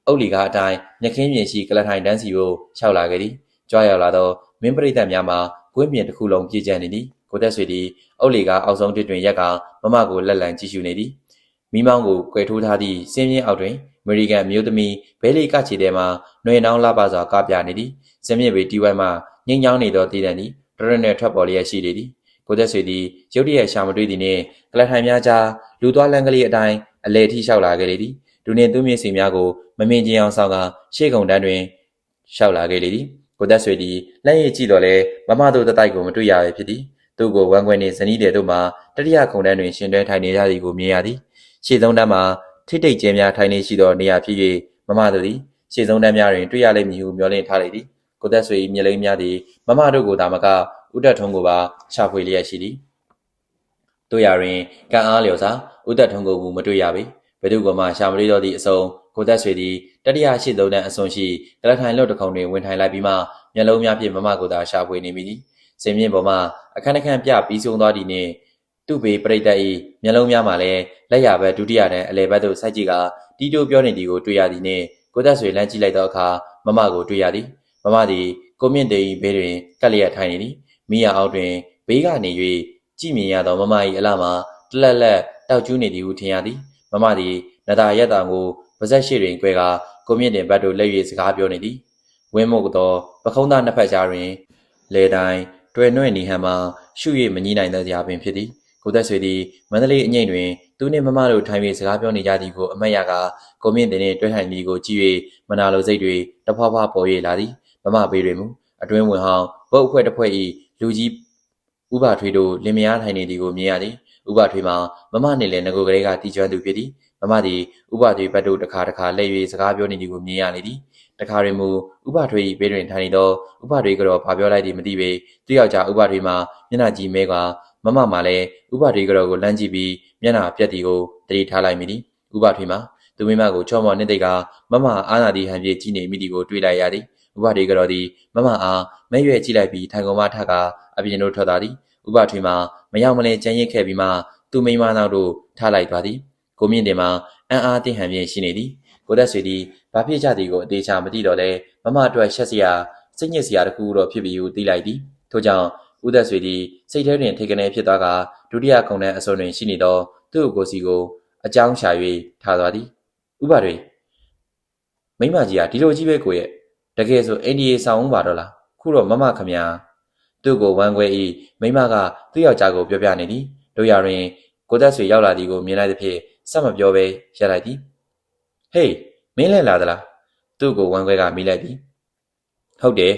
းအုတ်လီကားအတိုင်းမြခင်းပြင်ရှိကလထိုင်တန်းစီကိုလျှောက်လာခဲ့သည်ကြွားရောက်လာသောမင်းပရိသတ်များမှာကွင်းပြင်တစ်ခုလုံးပြည့်ကျက်နေသည်ကိုသက်ဆွေသည်အုတ်လီကားအောက်ဆုံးတစ်တွင်ရက်ကမမကိုလက်လံကြည့်ရှုနေသည်မိမောင်းကိုကွယ်ထိုးထားသည့်စင်းပြင်းအောက်တွင်အမေရိကန်မျိုးသမီးဘဲလီကချီထဲမှຫນွေနှောင်းလှပစွာကားပြနေသည်စင်းမြစ်ပေတီးဝိုင်းမှငိမ့်ညောင်းနေသောတည်တံသည်တရနဲ့ထွက်ပေါ်လျက်ရှိလေသည်ကိုသက်ဆွေသည်ရုတ်တရက်ရှာမတွေ့သည်နှင့်ကလထိုင်များကြားလူသွားလမ်းကလေးအတိုင်းအလဲထိလျှောက်လာခဲ့လေသည်လူနှင့်သူမျက်စိများကိုမမြင်ကြအောင်ဆောင်ကရှေ့ကုံတန်းတွင်လျှောက်လာခဲ့လေသည်ကိုသက်ဆွေသည်လက်ရည်ကြည့်တော့လဲမမတို့တတိုက်ကိုမတွေ့ရပဲဖြစ်သည်သူ့ကိုဝမ်းခွဲနှင့်ဇနီးတဲ့တို့မှတတိယခုံတန်းတွင်ရှင်တွဲထိုင်နေကြသည်ကိုမြင်ရသည်ရှေ့ဆုံးတန်းမှာထိတ်တိတ်ကျဲများထိုင်နေရှိသောနေရာဖြစ်၍မမတို့သည်ရှေ့ဆုံးတန်းများတွင်တွေ့ရလိမ့်မည်ဟုမျှော်လင့်ထားလေသည်ကိုသက်ဆွေ၏မျက်လုံးများသည်မမတို့ကိုသာမက ဥဒတ်ထုံးကိုပါရှာဖွေလျက်ရှိသည်တို့ရရင်ကံအားလျော်စွာဥဒတ်ထုံးကိုမူမတွေ့ရပေဘယ်သူကမှရှာမတွေ့တော့သည့်အစုံကိုသက်ဆွေသည်တတိယရှိသုံးတန်းအစွန်ရှိကလထိုင်လွတ်တခုံတွင်ဝင်ထိုင်လိုက်ပြီးမှမျက်လုံးများဖြင့်မမကိုသာရှာဖွေနေမိသည်စင်မြင့်ပေါ်မှအခန်းအခန်းပြပြီးဆုံးသွားသည့်နှင့်သူ့ဘေးပရိသတ်၏မျက်လုံးများမှလည်းလက်ရဘက်ဒုတိယတန်းအလယ်ဘက်သို့စိုက်ကြည့်ကတီးတိုးပြောနေသည်ကိုတွေ့ရသည်နှင့်ကိုသက်ဆွေလမ်းကြည့်လိုက်သောအခါမမကိုတွေ့ရသည်မမသည်ကိုမြင့်တေ၏ဘေးတွင်ကပ်လျက်ထိုင်နေသည်မိရအောက်တွင်ဘေးကနေ၍ကြည့်မြင်ရသောမမ၏အလှမှာတလက်လက်တောက်ကျူးနေသည်ဟုထင်ရသည်မမသည်နတာရက်တာကိုပါဇက်ရှိတွင်꿰ကကိုမြင့်တင်ဘတ်တို့လက်၍စကားပြောနေသည်ဝင်းမုတ်သောပခုံးသားနှစ်ဖက်ကြားတွင်လေတိုင်းတွယ်နှွဲ့နေဟန်မှာရှု၍မငြိနိုင်သောစရာပင်ဖြစ်သည်ကိုသက်ဆွေသည်မန္တလေးအငိမ့်တွင်သူနှင့်မမတို့ထိုင်၍စကားပြောနေကြသည်ကိုအမတ်ရကကိုမြင့်တင်နှင့်တွဲထိုင်သည်ကိုကြည့်၍မနာလိုစိတ်တွေတဖွာဖွာပေါ်၍လာသည်မမဘေးတွင်မူအတွင်းဝင်ဟောင်းဘုတ်အဖွဲ့တစ်ဖွဲ့၏လူကြီးဥပထွေးတို့လင်မယားထိုင်နေသည်ကိုမြင်ရသည်ဥပထွေးမှာမမနှင့်လည်းငကိုကလေးကတီကျွမ်းသူဖြစ်သည်မမသည်ဥပထွေးဘတ်တို့တစ်ခါလှည့်၍စကားပြောနေသည်ကိုမြင်ရလေသည်တခါတွင်မူဥပထွေး၏ဘေးတွင်ထိုင်နေသောဥပထွေးကတော့ဘာပြောလိုက်သည်မသိပေသူယောက်ျားဥပထွေးမှာမျက်နှာကြီးမဲကမမမှလည်းဥပထွေးကတော့ကိုလမ်းကြည့်ပြီးမျက်နှာပြက်သည်ကိုတတိထားလိုက်မိသည်ဥပထွေးမှာသူမိမကိုချော့မော်နှင့်သိကမမအားနာသည်ဟန်ဖြင့်ကြည့်နေမိသည်ကိုတွေ့လိုက်ရသည်ဥပထွေးကတော့သည်မမအားမဲရွက်ကြည့်လိုက်ပြီးထိုင်ကုန်မှထကအပြင်တို့ထွက်သွားသည်ဥပထွေးမှာမရောက်မလဲကြမ်းရစ်ခဲ့ပြီးမှသူမိမနောက်တို့ထားလိုက်သွားသည်ကိုမြင့်တင်မှာအံ့အားသင့်ဟန်ဖြင့်ရှိနေသည်ကိုသက်ဆွေသည်ဘာဖြစ်ကြသည်ကိုအသေးချာမသိတော့လဲမမအတွက်ရှက်စရာစိတ်ညစ်စရာတခုတော့ဖြစ်ပြီးဟုသိလိုက်သည်ထို့ကြောင့်ဦးသက်ဆွေသည်စိတ်ထဲတွင်ထိတ်ကနေဖြစ်သွားကဒုတိယခုံတန်းအစုံတွင်ရှိနေသောသူ့ကိုယ်စီကိုအကြောင်းရှာ၍ထားသွားသည်ဥပထွေမိမကြီးကဒီလိုကြီးပဲကိုရဲ့တကယ်ဆိုအိန္ဒိယဆောင်ဦးပါတော့လားခုတော့မမခမညာသူ့ကိုဝမ်းခွဲ၏မိမကသူ့ယောက်ျားကိုပြောပြနေသည်တို့ရတွင်ကိုသက်ဆွေရောက်လာသည်ကိုမြင်လိုက်သဖြင့်စက်မပြောဘဲရပ်လိုက်သည်ဟေးမင်းလည်းလာသလားသူ့ကိုဝမ်းခွဲကမိလိုက်သည်ဟုတ်တယ်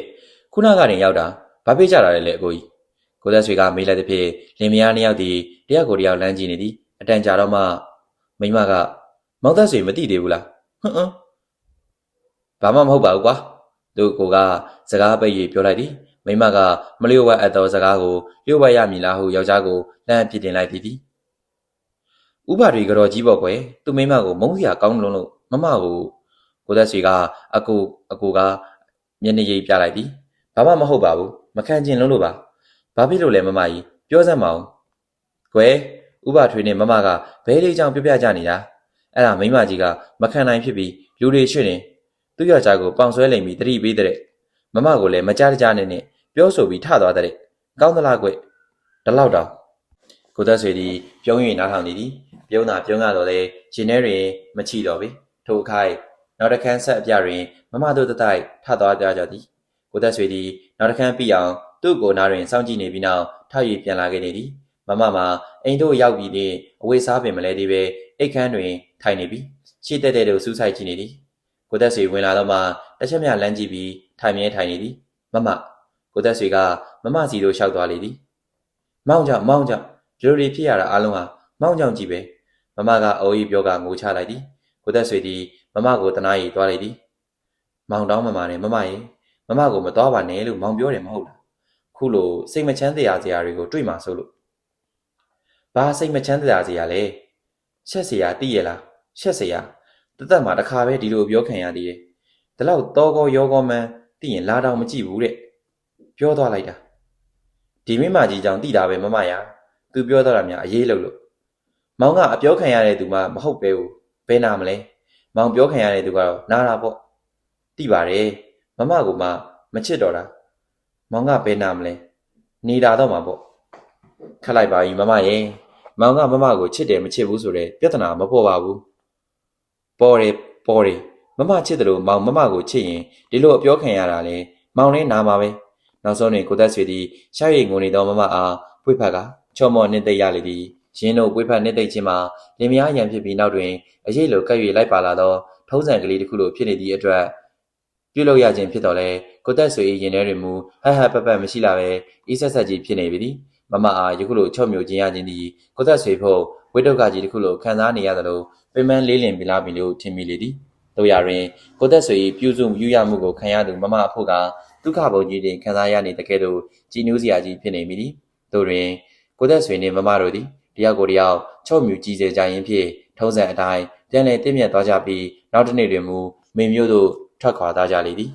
ခုနကတင်ရောက်တာဘာဖြစ်ကြတာလဲအကိုကြီးကိုသက်ဆွေကမေးလိုက်သဖြင့်လင်မယားနှစ်ယောက်သည်တယောက်ကိုတယောက်လမ်းကြည့်နေသည်အတန်ကြာတော့မှမိမကမောင်သက်ဆွေမသိသေးဘူးလားဟွန်းဘာမှမဟုတ်ပါဘူးကွာသူ့ကိုကစကားပိတ်၍ပြောလိုက်သည်မိမကမလျှို့ဝှက်အပ်သောစကားကိုလျှို့ဝှက်ရမည်လားဟုယောက်ျားကိုလှမ်းပြစ်တင်လိုက်သည်ဥပဒေကတော့ကြီးပေါ့ကွယ်သူမိမကိုမုန်းစရာကောင်းလို့မမကိုသက်ဆွေကအကိုကမျက်နှာရိပ်ပြလိုက်သည်ဘာမှမဟုတ်ပါဘူးမခံကျင်လို့ပါဘာဖြစ်လို့လဲမမကြီးပြောစမ်းမအောင်ကွယ်ဥပထွေးနဲ့မမကဘဲလေးချောင်းပြပြကြနေတာအဲ့ဒါမိမကြီးကမခံနိုင်ဖြစ်ပြီးလူတွေရွှေ့နေသူ့ယောက်ျားကိုပေါင်ဆွဲလိမ်ပြီးတတိပေးတဲ့မမကိုလည်းမကြားကြနဲ့ပြောဆိုပြီးထသွားတဲ့ကောင်းသလားကွဒီလောက်တောင်ကိုသက်ဆွေသည်ပြုံး၍နားထောင်နေသည်ပြုံးတာပြုံးရတော့လေရှင်ထဲတွင်မချီတော့ပေထိုအခိုက်နောက်တစ်ခန်းဆက်အပြတွင်မမတို့တတိုက်ထသွားကြသည်ကိုသက်ဆွေသည်နောက်တစ်ခန်းပြီးအောင်သူ့ကိုနားတွင်စောင့်ကြည့်နေပြီးနောက်ထောက်၍ပြန်လာခဲ့နေသည်မမမှာအိမ်တို့ရောက်ပြီးနှင့်အဝေးစားပင်မလဲသေးပဲအိတ်ခမ်းတွင်ထိုင်နေပြီးရှေ့တဲ့တို့စူးစိုက်ကြည့်နေသည်ကိုသက်ဆွေဝင်လာတော့မှတစ်ချက်မြလမ်းကြည့်ပြီးထိုင်မြဲထိုင်နေသည်မကိုသက်ဆွေကမမစီတို့လျှောက်သွားလေသည်မောင်ကြောင့်ဒီလိုတွေဖြစ်ရတာအလုံးဟာမောင်ကြောင့်ကြည့်ပဲမမကအိုးကြီးပြောကငိုချလိုက်သည်ကိုသက်ဆွေသည်မမကိုတနာရီသွားလိုက်သည်မောင်တောင်းမမနဲ့မမရဲ့မမကိုမသွားပါနဲ့လို့မောင်ပြောတယ်မဟုတ်လားခုလိုစိတ်မချမ်းသာစရာတွေကိုတွေ့မှဆိုလို့ဘာစိတ်မချမ်းသာစရာလဲရှက်စရာသိရလားရှက်စရာတသက်မှာတစ်ခါပဲဒီလိုပြောခံရသေးတယ်ဒီလောက်တော့ကောရောကောမှန်းသိရင်လာတော့မကြည့်ဘူးတဲ့ပြောသွားလိုက်တာဒီမိမကြီးကြောင့်တိတာပဲမမရသူပြောတော့တာများအေးလို့မောင်ကအပြောခံရတဲ့သူမှမဟုတ်ပဲဘူးဘယ်နာမလဲမောင်ပြောခံရတဲ့သူကတော့နားတာပေါ့တိပါတယ်မမကမချစ်တော့တာမောင်ကဘယ်နာမလဲနေတာတော့မှာပေါ့ခက်လိုက်ပါပြီမမရဲ့မောင်ကမမကိုချစ်တယ်မချစ်ဘူးဆိုတဲ့ပြဿနာမပေါ်ပါဘူးပေါ်တယ်မမချစ်တယ်လို့မောင်မမကိုချစ်ရင်ဒီလိုအပြောခံရတာလေမောင်လည်းနာမှာပဲနောက်ဆုံးတွင်ကိုသက်ဆွေသည်ရှားရိတ်ငိုနေသောမမအားပွေဖက်ကချော့မော့နှင့်သိရလေသည်ရင်းတို့ပွေဖက်နှင့်သိချင်းမှာလင်မယားရန်ဖြစ်ပြီးနောက်တွင်အရေးလိုကပ်၍လိုက်ပါလာသောထုံးစံကလေးတစ်ခုလိုဖြစ်နေသည့်အတွက်ပြုလုပ်ရခြင်းဖြစ်တော်လဲကိုသက်ဆွေ၏ရင်ထဲတွင်မူဟပမရှိလာပဲဤဆက်ဆက်ကြီးဖြစ်နေပြီသည်မမအားယခုလိုချော့မြို့ခြင်းရခြင်းသည်ကိုသက်ဆွေဖို့ဝိတုကကြီးတစ်ခုလိုခံစားနေရသလိုပင်မလေးလင်ပြလာပြီလို့ထင်မိလေသည်တို့ရတွင်ကိုသက်ဆွေ၏ပြုစုယူရမှုကိုခံရသူမမအဖို့က ဒုက္ခပုံကြီးတွင်ခံစားရနေတဲ့ကဲ့သို့ကြည်နူးစရာကြီးဖြစ်နေမိသည်တို့တွင်ကိုသက်ဆွေနှင့်မမတို့သည်တယောက်ကိုတယောက်ချုပ်မြူကြည်စေကြရင်းဖြင့်ထုံးစံအတိုင်းပြန်လည်တင့်မြတ်သွားကြပြီးနောက်တစ်နေ့တွင်မူမိန်မျိုးတို့ထွက်ခွာသွားကြလေသည်